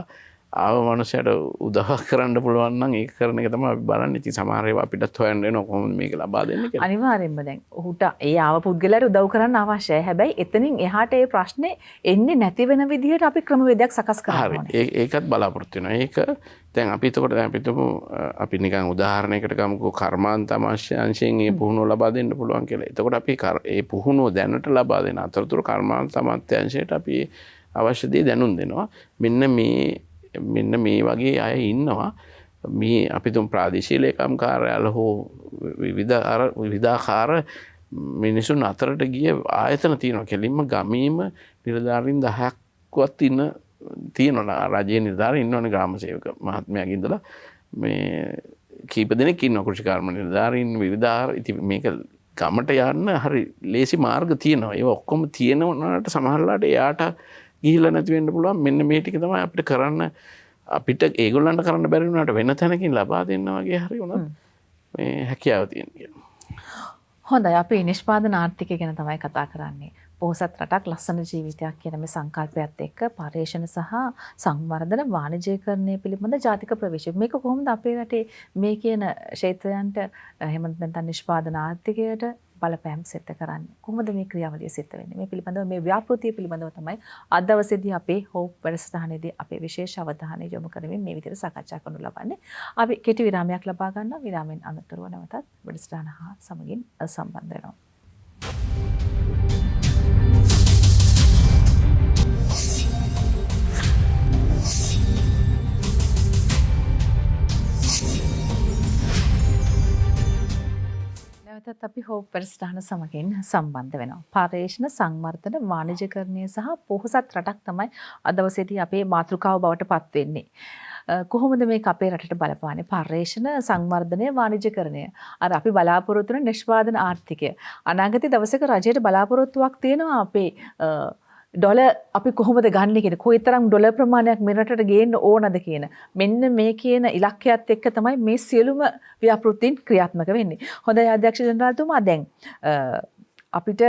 ආව මනුස්සයට උදව්වක් කරන්න පුළුවන් නම් ඒක කරන එක තමයි අපි බලන්නේ. ඉතින් සමහර ඒවා අපිටත් හොයන්න වෙනවා කොහොමද මේක ලබා දෙන්නේ කියලා. අනිවාර්යෙන්ම දැන් ඔහුට ඒ ආව පුද්ගලයාට උදව් කරන්න අවශ්‍යයි. හැබැයි එතනින් එහාට ඒ ප්‍රශ්නේ එන්නේ නැති වෙන විදිහට අපි ක්‍රමවේදයක් සකස් කරන්න ඕනේ. ඒකත් බලාපොරොත්තු වෙනවා. ඒක දැන් අපි එතකොට දැන් අපි තුමු අපි නිකන් උදාහරණයකට ගමුකෝ කර්මාන්ත අංශයෙන් මේ පුහුණුව ලබා දෙන්න පුළුවන් කියලා. එතකොට අපි ඒ පුහුණුව දැනට ලබා දෙන අතරතුර කර්මාන්ත අමාත්‍යාංශයට අපි අවශ්‍ය දේ දැනුම් දෙනවා. මෙන්න මේ වගේ අය ඉන්නවා. මේ අපි තුන් ප්‍රාදේශීය ලේකම් කාර්යාල හෝ විවිධාකාර මිනිසුන් අතරට ගිය ආයතන තියෙනවා. කෙලින්ම ගමීම නිලධාරීන් 10ක්වත් ඉන්න තියෙනවා. රජයේ නිලධාරීන් ඉන්නවනේ ග්‍රාම සේවක මහත්මයාගේ ඉඳලා මේ කීප දෙනෙක් ඉන්නවා කෘෂිකර්ම නිලධාරීන් විවිධාකාර. ඉතින් මේක ගමට යන්න හරි ලේසි මාර්ග තියෙනවා. ඒවා ඔක්කොම තියෙනවනට සමහරලාට එයාට ගිහිල්ලා නැති වෙන්න පුළුවන්. මෙන්න මේ ටික තමයි අපිට කරන්න අපිට ඒගොල්ලන්ට කරන්න බැරි වුණාට වෙන තැනකින් ලබා දෙන්න වගේ හරි වුණත් මේ හැකියාව තියෙනවා. හොඳයි අපි නිෂ්පාදන ආර්ථිකය ගැන තමයි කතා කරන්නේ. පොහොසත් රටක් ලස්සන ජීවිතයක් කියන මේ සංකල්පයත් එක්ක පර්යේෂණ සහ සංවර්ධන වාණිජීකරණය පිළිබඳ ජාතික ප්‍රවේශය. මේක කොහොමද අපේ රටේ මේ කියන ක්ෂේත්‍රයන්ට එහෙම නැත්නම් නිෂ්පාදන ආර්ථිකයට බලපෑම් සිද්ධ කරන්නේ? කොහොමද මේ ක්‍රියාවලිය සිද්ධ වෙන්නේ? මේ පිළිබඳව මේ ව්‍යාපෘතිය පිළිබඳව තමයි අද දවසේදී අපේ හෝප් වැඩසටහනේදී අපේ විශේෂ අවධානය යොමු කරමින් මේ විදිහට සාකච්ඡා කරනු ලබන්නේ. අපි කෙටි විරාමයක් ලබා ගන්නවා. විරාමයෙන් අනතුරුව නැවතත් වැඩසටහන හා සමගින් සම්බන්ධ වෙනවා. නැවතත් අපි හෝප් වැඩසටහන සමගින් සම්බන්ධ වෙනවා. පර්යේෂණ සංවර්ධන වාණිජ්‍යකරණය සහ පොහොසත් රටක් තමයි අද දවසේදී අපේ මාතෘකාව බවට පත් වෙන්නේ. කොහොමද මේක අපේ රටට බලපාන්නේ? පර්යේෂණ සංවර්ධනය වාණිජ්‍යකරණය. අර අපි බලාපොරොත්තු වෙන නිෂ්පාදන ආර්ථිකය. අනාගතයේ දවසක රජයට බලාපොරොත්තුවක් තියෙනවා අපේ ඩොලර් අපි කොහොමද ගන්න කියන කොයිතරම් ඩොලර් ප්‍රමාණයක් මේ රටට ගේන්න ඕනද කියන මෙන්න මේ කියන ඉලක්කයත් එක්ක තමයි මේ සියලුම ව්‍යාපෘතීන් ක්‍රියාත්මක වෙන්නේ. හොඳයි අධ්‍යක්ෂ ජනරාල්තුමා දැන් අපිට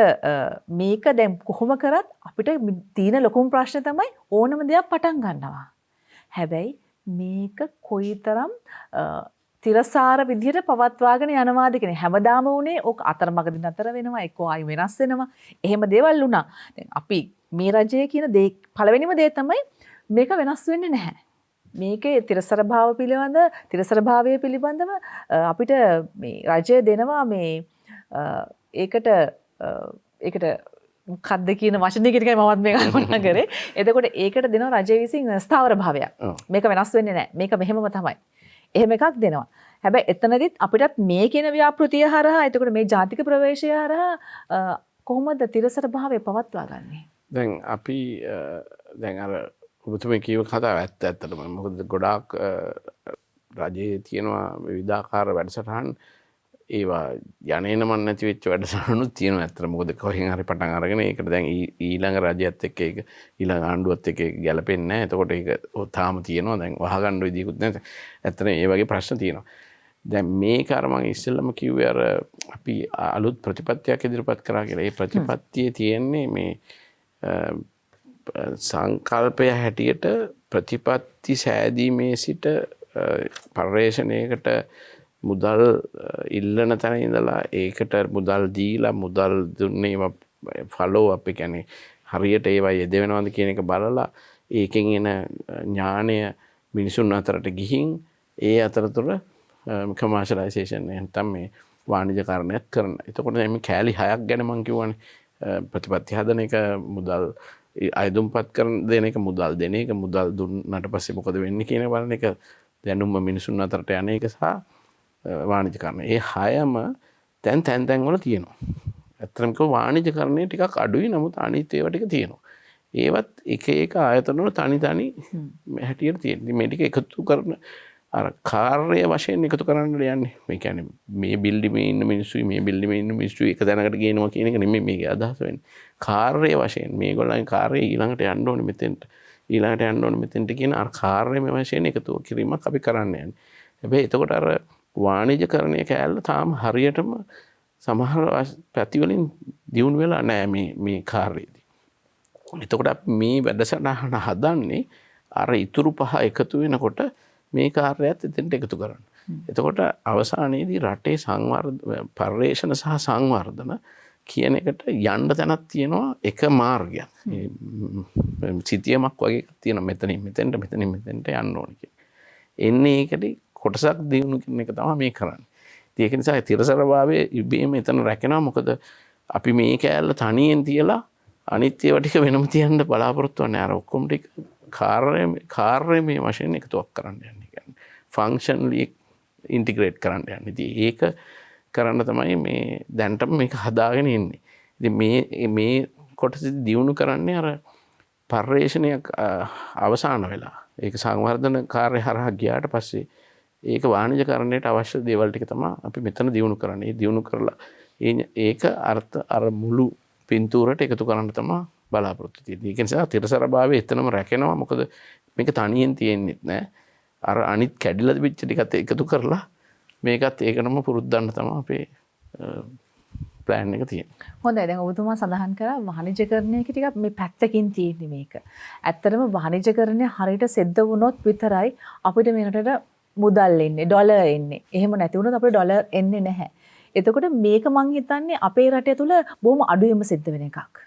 මේක දැන් කොහොම කරත් අපිට තියෙන ලොකුම ප්‍රශ්නේ තමයි ඕනම දෙයක් පටන් ගන්නවා. හැබැයි මේක කොයිතරම් තිරසාර විදිහට පවත්වාගෙන යනවාද කියන හැමදාම උනේ ඔක අතරමඟදී නතර වෙනවා එක්ක ආයි වෙනස් වෙනවා. එහෙම දේවල් වුණා. දැන් අපි මේ රජයේ කියන දේ පළවෙනිම දේ තමයි මේක වෙනස් වෙන්නේ නැහැ. මේකේ තිරසර භාවය පිළිබඳව අපිට මේ රජය දෙනවා මේ ඒකට මොකක්ද කියන වචනේ එකයි මමත් මේ කල්පනා කරේ. එතකොට ඒකට දෙනවා රජය විසින් ස්ථාවර භාවයක්. මේක වෙනස් වෙන්නේ නැහැ. මේක මෙහෙමම තමයි. එහෙම එකක් දෙනවා. හැබැයි එතනදිත් අපිටත් මේ කියන ව්‍යාපෘතිය හරහා එතකොට මේ ජාතික ප්‍රවේශය හරහා කොහොමද තිරසර භාවය පවත්වා ගන්නේ? දැන් අපි දැන් අර ඔබතුමී කියව කතාව ඇත්තටම මොකද ගොඩාක් රජයේ තියෙනවා විවිධාකාර වැඩසටහන් ඒවා යන්නේන මන් නැති වෙච්ච වැඩසටහනුත් තියෙනවා ඇත්තට මොකද කොහෙන් හරි පටන් අරගෙන ඒකට දැන් ඊළඟ රජයත් එක්ක ඒක ඊළඟ ආණ්ඩුවත් එක්ක ඒක ගැලපෙන්නේ නැහැ. එතකොට ඒක තාම තියෙනවා දැන් වහගන්න විදියකුත් නැහැ. ඇත්තට මේ වගේ ප්‍රශ්න තියෙනවා. දැන් මේක අර මම ඉස්සෙල්ලම කිව්වේ අර අපි අලුත් ප්‍රතිපත්තියක් ඉදිරිපත් කරා කියලා. ඒ ප්‍රතිපත්තියේ තියෙන්නේ මේ සංකල්පය හැටියට ප්‍රතිපත්ති සෑදීමේ සිට පර්යේෂණයකට මුදල් ඉල්ලන තැන ඉඳලා ඒකට මුදල් දීලා මුදල් දුන්නේ ෆලෝ අප් කියන්නේ හරියට ඒවා යෙදවෙනවද කියන එක බලලා ඒකෙන් එන ඥාණය මිනිසුන් අතරට ගිහින් ඒ අතරතුර කමර්ෂියලයිසේෂන් නැත්නම් මේ වාණිජකරණයක් කරන. එතකොට මේ කෑලි 6ක් ගැන මම කියවනේ. ප්‍රතිපත්ති හදන එක මුදල් අයදුම්පත් කරන දෙන එක මුදල් දෙන එක මුදල් දුන්නට පස්සේ මොකද වෙන්නේ කියන බලන එක දැනුම මිනිසුන් අතරට යන එක සහ වාණිජකරණය. ඒ 6ම දැන් තැන් වල තියෙනවා. ඇත්තටම කිව්ව වාණිජකරණය ටිකක් අඩුයි නමුත් අනිත් ඒවා ටික තියෙනවා. ඒවත් එක එක ආයතන වල තනි හැටියට තියෙනවා. මේ ටික එකතු කරන අර කාර්ය වශයෙන් එකතු කරන්න යන්නේ. මේ කියන්නේ මේ බිල්ඩිමේ ඉන්න මිනිස්සුයි මේ බිල්ඩිමේ ඉන්න මිනිස්සුයි එක තැනකට ගේනවා කියන එක නෙමෙයි මේකේ අදහස වෙන්නේ. කාර්ය වශයෙන් මේගොල්ලන්ගේ කාර්යය ඊළඟට යන්න ඕනේ මෙතෙන්ට. ඊළඟට යන්න ඕනේ මෙතෙන්ට කියන අර කාර්යමය වශයෙන් එකතු කිරීමක් අපි කරන්න යන්නේ. හැබැයි එතකොට අර වාණිජකරණය කෑල්ල තාම හරියටම සමහර පැතිවලින් දියුණු වෙලා නැහැ මේ කාර්යයේදී. එතකොට අපි මේ වැඩසටහන හදන්නේ අර ඉතුරු පහ එකතු වෙනකොට මේ කාර්යයත් එතෙන්ට එකතු කරන්න. එතකොට අවසානයේදී රටේ පර්යේෂණ සහ සංවර්ධන කියන එකට යන්න තැනක් තියෙනවා එක මාර්ගයක්. සිතියමක් වගේ එකක් තියෙනවා මෙතනින් මෙතෙන්ට යන්න ඕනේ කියලා. එන්නේ ඒකට කොටසක් දිනු කියන එක තමයි මේ කරන්නේ. ඉතින් ඒක නිසා තිරසරභාවයේ ඉබේම එතන රැකෙනවා. මොකද අපි මේ කෑල්ල තනියෙන් තියලා අනිත් ඒවා ටික වෙනම තියන්න බලාපොරොත්තු වෙන්නේ. අර ඔක්කොම ටික කාර්ය මේ වශයෙන් එකතුවක් කරන්න යන්නේ. කියන්නේ ෆන්ක්ෂනලි ඉන්ටිග්‍රේට් කරන්න යන්නේ. ඉතින් ඒක කරන්න තමයි මේ දැන්ටම මේක හදාගෙන ඉන්නේ. ඉතින් මේ කොටසදී දියුණු කරන්නේ අර පර්යේෂණයක් අවසාන වෙලා. ඒක සංවර්ධන කාර්ය හරහා ගියාට පස්සේ ඒක වාණිජකරණයට අවශ්‍ය දේවල් ටික තමයි අපි මෙතන දියුණු කරන්නේ. ඒ දියුණු කරලා ඒක අර මුළු පින්තූරට එකතු කරන්න තමයි බලාපොරොත්තු තියෙන්නේ. ඒක නිසා තිරසරභාවය එතනම රැකෙනවා. මොකද මේක තනියෙන් තියෙන්නෙත් නෑ. අර අනිත් කැඩිලා තිබිච්ච ටිකත් එකතු කරලා මේකත් ඒකනම පුරුද්දන්න තමයි අපේ ප්ලෑන් එක තියෙන්නේ. හොඳයි. දැන් ඔබතුමා සඳහන් කරා වාණිජකරණයක ටිකක් මේ පැත්තකින් තියෙන්නේ මේක. ඇත්තටම වාණිජකරණය හරියට සිද්ධ වුණොත් විතරයි අපිට මේ රටට මුදල් එන්නේ, ඩොලර් එන්නේ. එහෙම නැති වුණොත් අපිට ඩොලර් එන්නේ නැහැ. එතකොට මේක මං හිතන්නේ අපේ රටේ තුල බොහොම අඩුවෙන්ම සිද්ධ වෙන එකක්.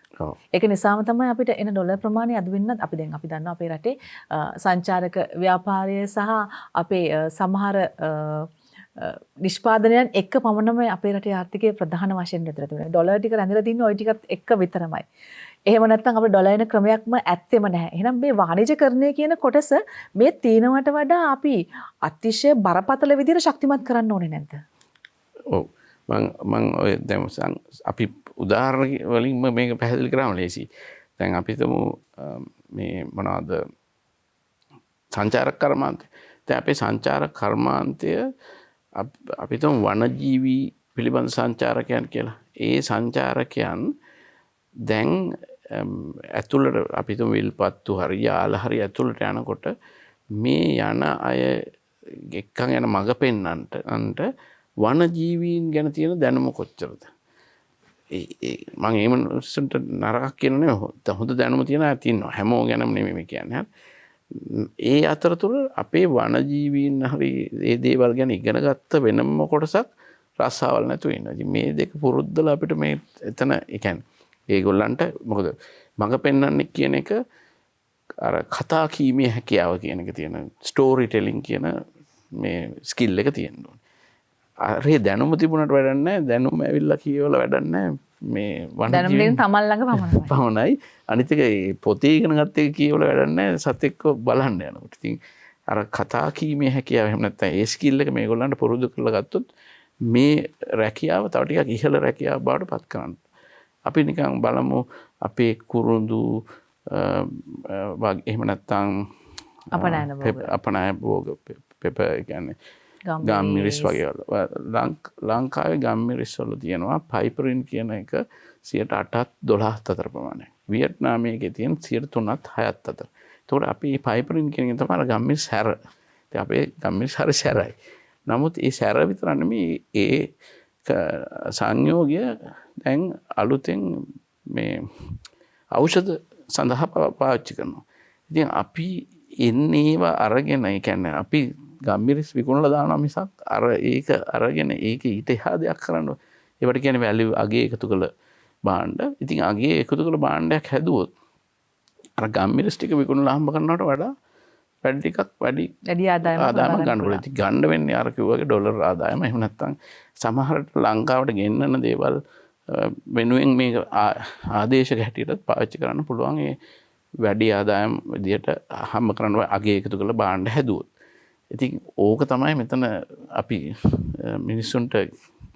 ඒක නිසාම තමයි අපිට එන ඩොලර් ප්‍රමාණය අඩු වෙන්නත් අපි දන්නවා අපේ රටේ සංචාරක ව්‍යාපාරය සහ අපේ සමහර නිෂ්පාදනයන් එක්ක පමණම අපේ රටේ ආර්ථිකය ප්‍රධාන වශයෙන් විතර තිබුණා. ඩොලර් ටික රැඳිලා තින්නේ ওই ටිකත් එක්ක විතරමයි. එහෙම නැත්නම් අපේ ඩොලර් එන ක්‍රමයක්ම ඇත්තෙම නැහැ. එහෙනම් මේ වාණිජකරණය කියන කොටස මේ තීනවට වඩා අපි අතිශය බරපතල විදිහට ශක්තිමත් කරන්න ඕනේ නැද්ද? ඔව්. මම ඔය දැන් අපි උදාහරණ වලින් මේක පැහැදිලි කරාම ලේසි. දැන් අපි තමු මේ මොනවාද සංචාරක කර්මාන්තය. දැන් අපේ සංචාරක කර්මාන්තය අපි තමු වනජීවී පිළිබඳ සංචාරකයන් කියලා. ඒ සංචාරකයන් දැන් ඇතුළට අපි තමු විල්පත්තු හරි යාල හරි ඇතුළට යනකොට මේ යන අය එක්කන් යන මඟ පෙන්නන්නට වනජීවීන් ගැන තියෙන දැනුම කොච්චරද? මම ඒ මිනිස්සුන්ට නරකක් කියන නෙවෙයි. හොඳ දැනුම තියෙන අය තියෙනවා. හැමෝම ගැනම නෙමෙයි මේ කියන්නේ. ඒ අතරතුර අපේ වනජීවීන් හරි ඒ දේවල් ගැන ඉගෙන ගත්ත වෙනම කොටසක් රස්සාවල් නැතුව ඉන්නවා. ඉතින් මේ දෙක පුරුද්දලා අපිට මේ එතන ඒ කියන්නේ ඒගොල්ලන්ට මොකද මඟ පෙන්වන්නේ කියන එක අර කතා කීමේ හැකියාව කියන එක තියෙන ස්ටෝරි ටෙලිං කියන මේ ස්කිල් එක තියෙනවා. අරේ දැනුම තිබුණට වැඩක් නැහැ. දැනුම ඇවිල්ලා කියවල වැඩක් නැහැ. මේ දැනුම දෙන තමන් ළඟ පමණයි. අනිත් එක පොතේ ඉගෙන ගත්ත එක කියවල වැඩක් නැහැ. සතෙක්ව බලන්න යනකොට. ඉතින් අර කතා කීමේ හැකියාව එහෙම නැත්නම් ඒ ස්කිල් එක මේගොල්ලන්ට පුරුදු කරලා ගත්තොත් මේ රැකියාව තව ටිකක් ඉහළ රැකියාව බවට පත් කරන්න. අපි නිකන් බලමු අපේ කුරුඳු එහෙම නැත්නම් අපනයන භෝග පෙප කියන්නේ ගම්මිරිස් වගේ ලංකාවේ ගම්මිරිස් වල තියෙනවා පයිපරින් කියන එක 8%-12% අතර ප්‍රමාණයක්. වියට්නාමයේ තියෙන 3%-6% අතර. ඒතකොට අපි මේ පයිපරින් කියන එක තමයි ගම්මිරිස් හැර. ඉතින් අපේ ගම්මිරිස් හරි සැරයි. නමුත් ඒ සැර විතර නෙමෙයි ඒ සංයෝගය දැන් අලුතෙන් මේ ඖෂධ සඳහා පාවිච්චි කරනවා. ඉතින් අපි එන්නේවා අරගෙන ඒ කියන්නේ අපි ගම්මිරිස් විකුණලා දානවා මිසක් අර ඒක අරගෙන ඒක ඊට එහා දෙයක් කරන්න. ඒවට කියන්නේ වැලියු අගේ එකතු කළ භාණ්ඩ. ඉතින් අගේ එකතු කළ භාණ්ඩයක් හැදුවොත් අර ගම්මිරිස් ටික විකුණලා හම්බ කරනවට වඩා වැඩි ආදායමක් ගන්න පුළුවන්. ඉතින් ගන්න වෙන්නේ අර කිව්වාගේ ඩොලර් ආදායම. එහෙම නැත්නම් සමහරට ලංකාවට ගෙන්නන දේවල් වෙනුවෙන් මේක ආදේශක හැටියට පාවිච්චි කරන්න පුළුවන්. ඒ වැඩි ආදායම් විදියට හම්බ කරන්න අගේ එකතු කළ භාණ්ඩ හැදුවොත්. ඉතින් ඕක තමයි මෙතන අපි මිනිස්සුන්ට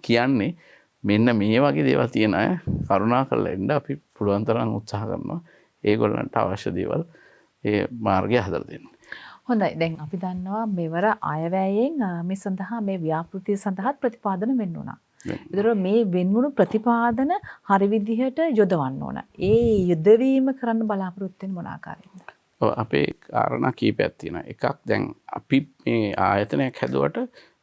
කියන්නේ මෙන්න මේ වගේ දේවල් තියෙන අය කරුණාකරලා එන්න අපි පුළුවන් තරම් උත්සාහ කරනවා ඒගොල්ලන්ට අවශ්‍ය දේවල් ඒ මාර්ගය හදලා දෙන්න. හොඳයි. දැන් අපි දන්නවා මෙවර අයවැයෙන් මේ සඳහා මේ ව්‍යාපෘතිය සඳහා ප්‍රතිපාදන වෙන්න උනා. ඒතර මේ වෙන්වුණු ප්‍රතිපාදන හරි විදිහට යොදවන්න ඕන. ඒ යොදවීම කරන්න බලාපොරොත්තු වෙන මොන ආකාරයෙන්ද? අපේ කාරණා කීපයක් තියෙනවා. එකක් දැන් අපි මේ ආයතනයක් හැදුවට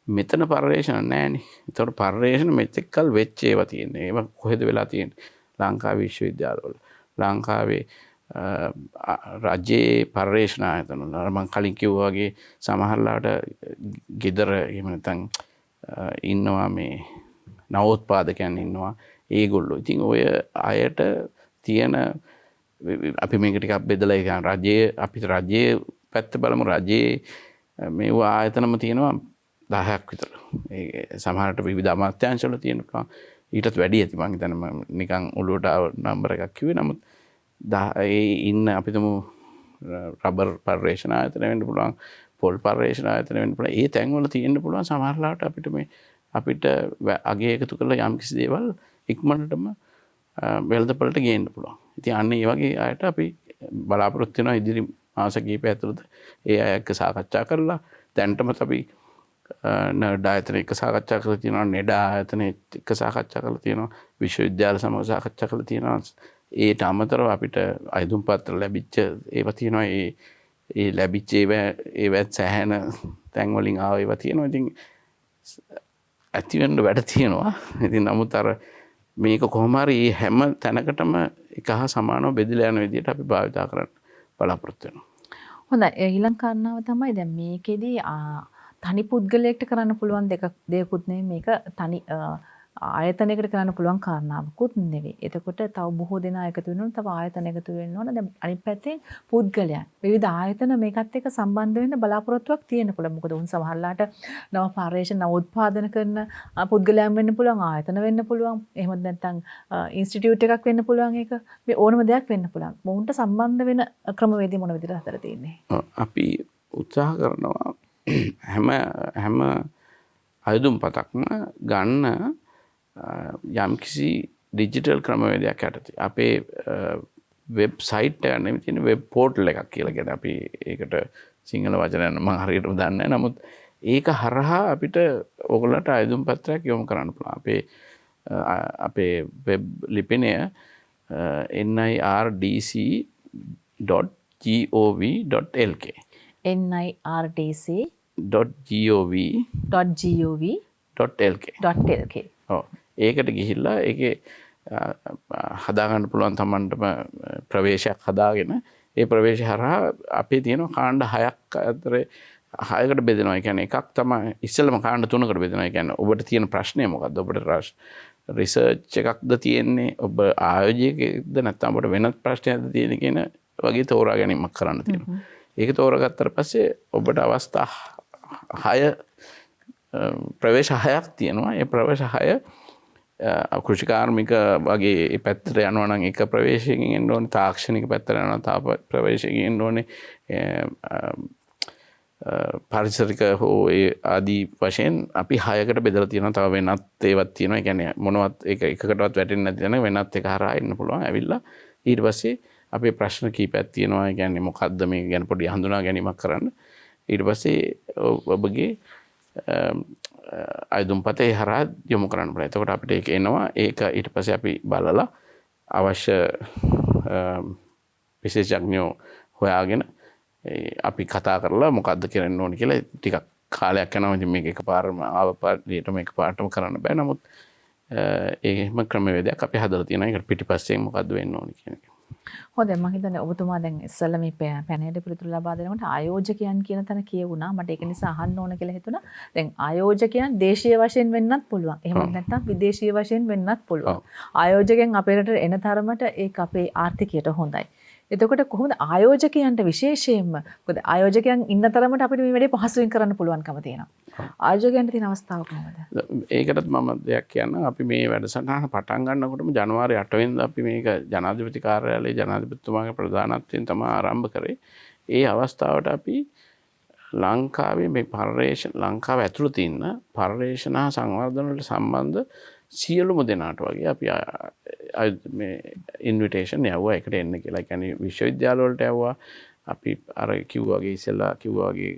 මෙතන පර්යේෂණ නැහැනේ. ඒතකොට පර්යේෂණ මෙතෙක්කල් වෙච්ච ඒවා තියෙන්නේ. ඒවා කොහෙද වෙලා තියෙන්නේ? ලංකාවේ විශ්වවිද්‍යාලවල. ලංකාවේ රජයේ පර්යේෂණ ආයතන වල මම කලින් කිව්වා වගේ සමහරලාට ගෙදර එහෙම නැත්නම් ඉන්නවා මේ නවෝත්පාදකයන් ඉන්නවා ඒගොල්ලෝ. ඉතින් ඔය අයට තියෙන අපි මේක ටිකක් බෙදලා ගන්න රජයේ අපිට රජයේ පැත්ත බලමු. රජයේ මේව ආයතනම තියෙනවා 10ක් විතර. ඒ සමහරට විවිධ අමාත්‍යාංශවල තියෙන පුළුවන්. ඊටත් වැඩි ඇති මං හිතන්නේ මම නිකන් ඔළුවට ආව නම්බර එකක් කිව්වේ. නමුත් ඒ ඉන්න අපිටම රබර් පර්යේෂණ ආයතන වෙන්න පුළුවන්, පොල් පර්යේෂණ ආයතන වෙන්න පුළුවන්. ඒ තැන්වල තියෙන්න පුළුවන් සමහරලාට අපිට අගය එකතු කරලා යම් කිසි දේවල් ඉක්මනටම වෙළඳපොළට ගේන්න පුළුවන්. ඉතින් අන්න ඒ වගේ අයට අපි බලාපොරොත්තු වෙනවා ඉදිරි මාස කිහිපය ඇතුළත ඒ අය එක්ක සාකච්ඡා කරලා දැන්ටමත් අපි නර්ඩ් ආයතන එක්ක සාකච්ඡා කරලා තියෙනවා, නෙඩ ආයතන එක්ක සාකච්ඡා කරලා තියෙනවා, විශ්වවිද්‍යාල සමග සාකච්ඡා කරලා තියෙනවා. ඒට අමතරව අපිට අයදුම් පත්‍ර ලැබිච්ච ඒවා තියෙනවා. ඒ ලැබිච්ච ඒවත් සෑහෙන තැන් වලින් ආව ඒවා තියෙනවා. ඉතින් ඇති වෙන්න වැඩ තියෙනවා. ඉතින් නමුත් අර මේක කොහොම හරි හැම තැනකටම එක හා සමානව බෙදලා යන විදිහට අපි භාවිතා කරන්න බලාපොරොත්තු වෙනවා. හොඳයි. ඊළඟ කාරණාව තමයි දැන් මේකෙදි තනි පුද්ගලයෙක්ට කරන්න පුළුවන් දෙයක්කුත් නෙමෙයි මේක තනි ආයතනයකට කරන්න පුළුවන් කාරණාවකුත් නෙවෙයි. එතකොට තව බොහෝ දෙනා එකතු වෙනවා, තව ආයතන එකතු වෙන්න ඕන. දැන් අනිත් පැත්තෙන් පුද්ගලයන් විවිධ ආයතන මේකත් එක්ක සම්බන්ධ වෙන්න බලාපොරොත්තුවක් තියෙන්න පුළුවන්. මොකද උන් සමහරලාට නව පර්යේෂණ නව උත්පාදන කරන පුද්ගලයන් වෙන්න පුළුවන්, ආයතන වෙන්න පුළුවන්. එහෙම නැත්නම් ඉන්ස්ටිටියුට් එකක් වෙන්න පුළුවන්. ඒක මේ ඕනම දෙයක් වෙන්න පුළුවන්. මොවුන්ට සම්බන්ධ වෙන ක්‍රමවේදී මොන විදිහට හදලා තියෙන්නේ? අපි උත්සාහ කරනවා හැම අයදුම් පතක්ම ගන්න යම්කිසි ඩිජිටල් ක්‍රමවේදයක් යටතේ. අපේ වෙබ්සයිට් එක නෙමෙයි තියෙන වෙබ් පෝර්ටල් එකක් කියලා කියන අපි ඒකට සිංහල වචනයක් මම හරියටම දන්නේ නැහැ. නමුත් ඒක හරහා අපිට ඕගොල්ලන්ට අයදුම් පත්‍රයක් යොමු කරන්න පුළුවන්. අපේ වෙබ් ලිපිනය nirdc.gov.lk nirdc.gov.lk ඒකට ගිහිල්ලා ඒකේ හදාගන්න පුළුවන් තමන්ටම ප්‍රවේශයක් හදාගෙන ඒ ප්‍රවේශය හරහා අපේ තියෙන කාණ්ඩ 6ක් අතරේ 6කට බෙදෙනවා. ඒ කියන්නේ එකක් තමයි ඉස්සෙල්ලම කාණ්ඩ 3කට බෙදෙනවා. ඒ කියන්නේ ඔබට තියෙන ප්‍රශ්නය මොකක්ද? ඔබට රිසර්ච් එකක්ද තියෙන්නේ? ඔබ ආයෝජකයෙක්ද නැත්නම් ඔබට වෙනත් ප්‍රශ්නයක්ද තියෙන්නේ කියන වගේ තෝරා ගැනීමක් කරන්න තියෙනවා. ඒක තෝරාගත්තට පස්සේ ඔබට අවස්ථා 6 ප්‍රවේශ 6ක් තියෙනවා. ඒ ප්‍රවේශ 6 කෘෂිකාර්මික වගේ පැත්තට යනවා නම් එක ප්‍රවේශයකින් එන්න ඕනේ, තාක්ෂණික පැත්තට යනවා තව ප්‍රවේශයකින් එන්න ඕනේ, පාරිසරික හෝ ඒ ආදී වශයෙන් අපි 6කට බෙදලා තියෙනවා. තව වෙනත් ඒවත් තියෙනවා. ඒ කියන්නේ මොනවත් ඒක එකකටවත් වැටෙන්නේ නැති තැන වෙනත් එක හරහා එන්න පුළුවන්. ඇවිල්ලා ඊට පස්සේ අපේ ප්‍රශ්න කීපයක් තියෙනවා. ඒ කියන්නේ මොකද්ද මේක ගැන පොඩි හඳුනා ගැනීමක් කරන්න. ඊට පස්සේ ඔබගේ අයදුම්පතේ හරහා යොමු කරන්න පුළුවන්. එතකොට අපිට ඒක එනවා. ඒක ඊට පස්සේ අපි බලලා අවශ්‍ය විශේෂඥයෝ හොයාගෙන අපි කතා කරලා මොකද්ද කරන්න ඕනේ කියලා ටිකක් කාලයක් යනවා. ඉතින් මේක එකපාරම ආව පාඩේටම එකපාරටම කරන්න බෑ. නමුත් ඒකම ක්‍රමවේදයක් අපි හදලා තියෙනවා. ඒකට පිටිපස්සෙන් මොකද්ද වෙන්න ඕනේ කියන එක. හොඳයි. මම හිතන්නේ ඔබතුමා දැන් ඉස්සෙල්ලා මේ පැනයට පිළිතුරු ලබා දෙනකොට ආයෝජකයන් කියන තැන කියවුණා. මට ඒක නිසා අහන්න ඕන කියලා හිතුණා. දැන් ආයෝජකයන් දේශීය වශයෙන් වෙන්නත් පුළුවන්. එහෙම නැත්නම් විදේශීය වශයෙන් වෙන්නත් පුළුවන්. ආයෝජකයන් අපේ රටට එන තරමට ඒක අපේ ආර්ථිකයට හොඳයි. එතකොට කොහොමද ආයෝජකයන්ට විශේෂයෙන්ම මොකද ආයෝජකයන් ඉන්න තරමට අපිට මේ වැඩේ පහසුවෙන් කරන්න පුළුවන්කම තියෙනවා. ආයෝජකයන්ට තියෙන අවස්ථාව කොහොමද? ඒකටත් මම දෙයක් කියන්න. අපි මේ වැඩසටහන පටන් ගන්නකොටම ජනවාරි 8 වෙනිදා අපි මේක ජනාධිපති කාර්යාලයේ ජනාධිපතිතුමාගේ ප්‍රධානත්වයෙන් තමයි ආරම්භ කරේ. ඒ අවස්ථාවට අපි ලංකාවේ මේ ලංකාව ඇතුළත ඉන්න පර්යේෂණ හා සංවර්ධන වලට සම්බන්ධ සියලුම දෙනාට වගේ අපි මේ ඉන්විටේෂන් යවුවා එකට එන්න කියලා. ඒ කියන්නේ විශ්වවිද්‍යාල වලට යවුවා. අපි අර කිව්වා වගේ ඉස්සෙල්ලා කිව්වා වගේ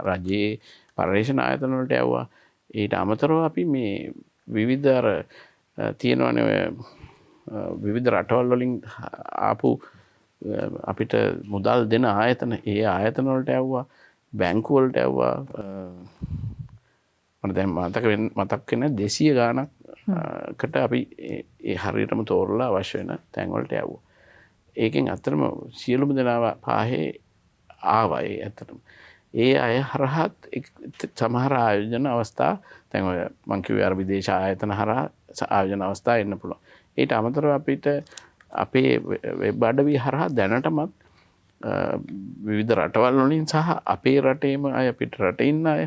රජයේ පර්යේෂණ ආයතන වලට යවුවා. ඊට අමතරව අපි මේ විවිධ අර තියෙනවනේ විවිධ රටවල් වලින් ආපු අපිට මුදල් දෙන ආයතන ඒ ආයතන වලට යවුවා. බැංකු වලට යවුවා. මට දැන් මතක් වෙන 200 ගාණක් කට අපි ඒ හරියටම තෝරලා අවශ්‍ය වෙන තැන් වලට යවුවා. ඒකෙන් අතරම සියලුම දෙනා පාහේ ආවා ඒ ඇත්තටම. ඒ අය හරහත් සමහර ආයෝජන අවස්ථා දැන් ඔය මං කිව්වේ අර විදේශ ආයතන හරහා ආයෝජන අවස්ථා එන්න පුළුවන්. ඊට අමතරව අපිට අපේ වෙබ් අඩවි හරහා දැනටමත් විවිධ රටවල් වලින් සහ අපේ රටේම අය පිට රටේ ඉන්න අය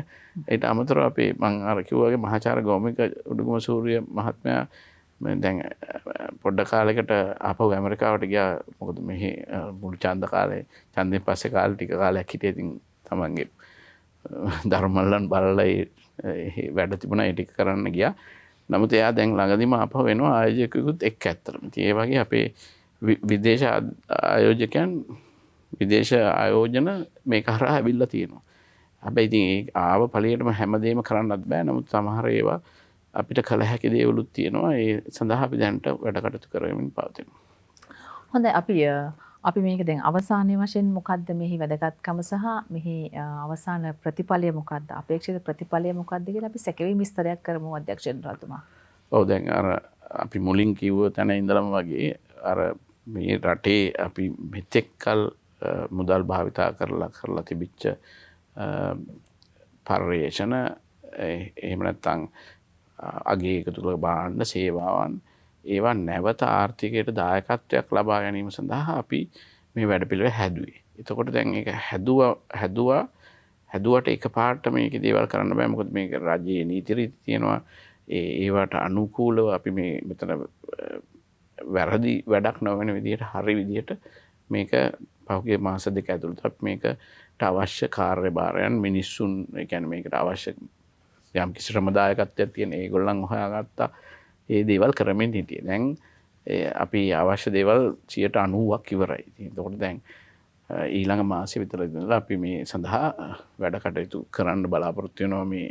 ඊට අමතරව අපේ මං අර කිව්වාගේ මහාචාර්ය ගෞමික උඩුගම සූර්ය මහත්මයා දැන් පොඩ්ඩ කාලෙකට ආපහු ඇමරිකාවට ගියා. මොකද මෙහි මුළු ඡන්ද කාලේ ඡන්දෙන් පස්සේ කාලේ ටික කාලයක් හිටියේ. ඉතින් තමන්ගේ ධර්මල්ලන් බලලා ඒ වැඩ තිබුණා ඒ ටික කරන්න ගියා. නමුත් එයා දැන් ළඟදිම ආපහු වෙනවා ආයෝජකයෙකුත් එක්ක ඇත්තටම. ඉතින් ඒ වගේ අපේ විදේශ ආයෝජකයන් විදේශ ආයෝජන මේක හරහා ඇවිල්ලා තියෙනවා. හැබැයි ඉතින් ඒ ආව ඵලයටම හැමදේම කරන්නත් බෑ. නමුත් සමහර ඒවා අපිට කළ හැකි දේවලුත් තියෙනවා. ඒ සඳහා අපි දැනට වැඩ කටයුතු කරමින් පවතිනවා. හොඳයි අපි මේක දැන් අවසානයේ වශයෙන් මොකද්ද මෙහි වැදගත්කම සහ මෙහි අවසාන ප්‍රතිඵලය මොකද්ද? අපේක්ෂිත ප්‍රතිඵලය මොකද්ද කියලා අපි සැකවීම විස්තරයක් කරමු අධ්‍යක්ෂ ජනරාල්තුමා. ඔව් දැන් අර අපි මුලින් කිව්ව තැන ඉඳලම වගේ අර මේ රටේ අපි මෙතෙක් කල මුදල් භාවිතා කරලා තිබිච්ච පර්යේෂණ එහෙම නැත්නම් අගේ එකතු කළ භාණ්ඩ සේවාවන් ඒවා නැවත ආර්ථිකයට දායකත්වයක් ලබා ගැනීම සඳහා අපි මේ වැඩපිළිවෙල හැදුවේ. එතකොට දැන් ඒක හැදුවට එකපාරට මේක දේවල් කරන්න බෑ. මොකද මේක රජයේ නීති රීති තියෙනවා. ඒවට අනුකූලව අපි මේ මෙතන වැරදි වැඩක් නොවන විදිහට හරි විදිහට මේක පහුගිය මාස දෙක ඇතුළත අපි මේකට අවශ්‍ය කාර්යභාරයන් මිනිස්සුන් ඒ කියන්නේ මේකට අවශ්‍ය යම් කිසි ශ්‍රමදායකත්වයක් තියෙන ඒගොල්ලන් හොයාගත්තා. ඒ දේවල් කරමින් හිටියේ. දැන් අපි අවශ්‍ය දේවල් 90%ක් ඉවරයි. එතකොට දැන් ඊළඟ මාසෙ විතර ඉඳලා අපි මේ සඳහා වැඩ කටයුතු කරන්න බලාපොරොත්තු වෙනවා. මේ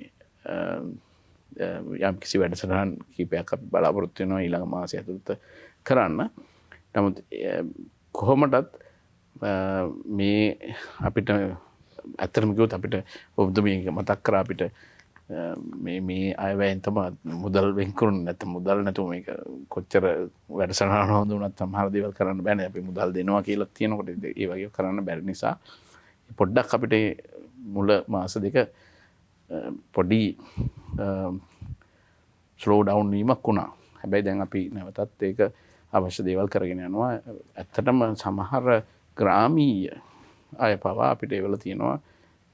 යම් කිසි වැඩසටහන් කීපයක් අපි බලාපොරොත්තු වෙනවා ඊළඟ මාසය ඇතුළත කරන්න. නමුත් කොහොමදත් මේ අපිට ඇත්තටම කිව්වොත් අපිට ඔබතුමිය මතක් කරා අපිට මේ අයවැයෙන් තමයි මුදල් වෙන් කරුනේ. නැත්නම් මුදල් නැතුව මේක කොච්චර වැඩසටහන හොඳ වුණත් සමහර දේවල් කරන්න බෑනේ. අපි මුදල් දෙනවා කියලා තියෙනකොට ඒ වගේ කරන්න බැරි නිසා පොඩ්ඩක් අපිට මුල මාස දෙක පොඩි ස්ලෝ ඩවුන් වීමක් වුණා. හැබැයි දැන් අපි නැවතත් ඒක අවශ්‍ය දේවල් කරගෙන යනවා. ඇත්තටම සමහර ග්‍රාමීය අය පවා අපිට ඒවල තියෙනවා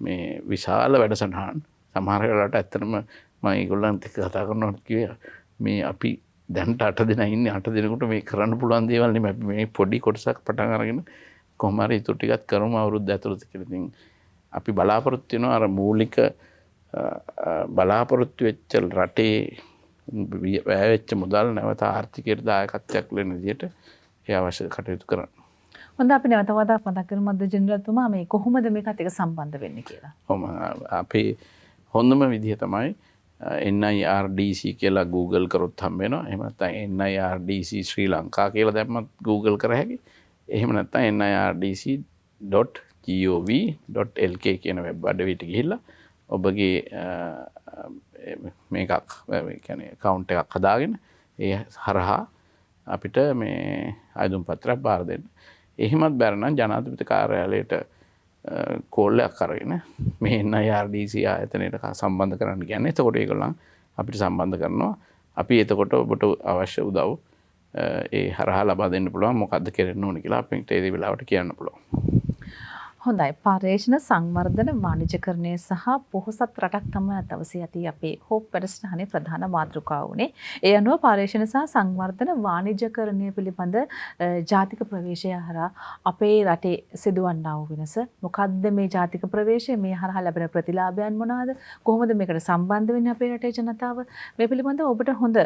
මේ විශාල වැඩසටහන්. සමහර වෙලාවට ඇත්තටම මම ඒගොල්ලන්ත් එක්ක කතා කරනකොට කිව්වා මේ අපි දැන්ට 8 දෙනා ඉන්නේ 8 දෙනෙකුට මේ කරන්න පුළුවන් දේවල් නෙමෙයි. අපි මේ පොඩි කොටසක් පටන් අරගෙන කොහොම හරි ඊටු ටිකක් කරමු අවුරුද්ද ඇතුළත කියලා. ඉතින් අපි බලාපොරොත්තු වෙනවා අර මූලික බලාපොරොත්තු වෙච්ච රටේ වැය වෙච්ච මුදල් නැවත ආර්ථිකයට දායකත්වයක් ලැබෙන විදිහට ඒ අවශ්‍ය කටයුතු කරන්න. හොඳ අපි නැවත වතාවක් මතක් කරමු අද ජනරාල්තුමා මේ කොහොමද මේකත් එක්ක සම්බන්ධ වෙන්නේ කියලා. අපේ හොඳම විදිහ තමයි NIRDC කියලා Google කරොත් හම්බ වෙනවා. එහෙම නැත්නම් NIRDC ශ්‍රී ලංකා කියලා දැම්මත් Google කර හැකි. එහෙම නැත්නම් nirDC.gov.lk කියන වෙබ් අඩවියට ගිහිල්ලා ඔබගේ මේකක් කියන්නේ account එකක් හදාගෙන ඒ හරහා අපිට මේ ආයුධ පත්‍රයක් බාර දෙන්න. එහෙමත් බැරනම් ජනාධිපති කාර්යාලයට කෝල් එකක් අරගෙන මේ NIRDC ආයතනයට සම්බන්ධ කරන්න කියන්නේ. එතකොට ඒගොල්ලන් අපිට සම්බන්ධ කරනවා. අපි එතකොට ඔබට අවශ්‍ය උදව් ඒ හරහා ලබා දෙන්න පුළුවන්. මොකද්ද කරන්න ඕනේ කියලා අපිට ඒ වෙලාවට කියන්න පුළුවන්. හොඳයි. පර්යේෂණ සංවර්ධන වාණිජකරණය සහ පොහොසත් රටක් තමයි දවසේ ඇති අපේ හෝප් වැඩසටහනේ ප්‍රධාන මාතෘකාව උනේ. ඒ අනුව පර්යේෂණ සහ සංවර්ධන වාණිජකරණය පිළිබඳ ජාතික ප්‍රවේශය හරහා අපේ රටේ සිදුවන්නා වූ වෙනස මොකද්ද? මේ ජාතික ප්‍රවේශය මේ හරහා ලැබෙන ප්‍රතිලාභයන් මොනවාද? කොහොමද මේකට සම්බන්ධ වෙන්නේ අපේ රටේ ජනතාව? මේ පිළිබඳව ඔබට හොඳ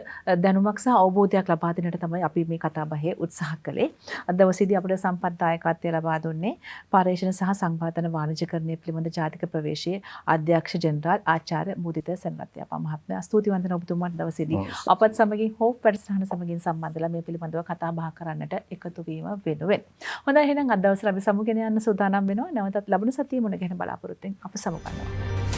දැනුමක් සහ අවබෝධයක් ලබා දෙන්නට තමයි අපි මේ කතා බහේ උත්සාහ කළේ. අද දවසේදී අපිට සම්පත් දායකත්වය ලබා දුන්නේ පර්යේෂණ සහ සංවර්ධන වාණිජකරණය පිළිබඳ ජාතික ප්‍රවේශයේ අධ්‍යක්ෂ ජෙනරාල් ආචාර්ය මුදිත සෙනරත්නප්පා මහත්මයා. ස්තුතිවන්ත වෙනවා ඔබතුමාට දවසේදී අපත් සමගින් හෝප් වැඩසටහන සමගින් සම්බන්ධලා මේ පිළිබඳව කතා බහ කරන්නට එකතු වීම වෙනුවෙන්. හොඳයි එහෙනම් අද දවසේ අපි සමුගෙන යන්න සූදානම් වෙනවා. නැවතත් ලබන සතියේ මුණ ගැහෙන බලාපොරොත්තුෙන් අප සමුගන්නවා.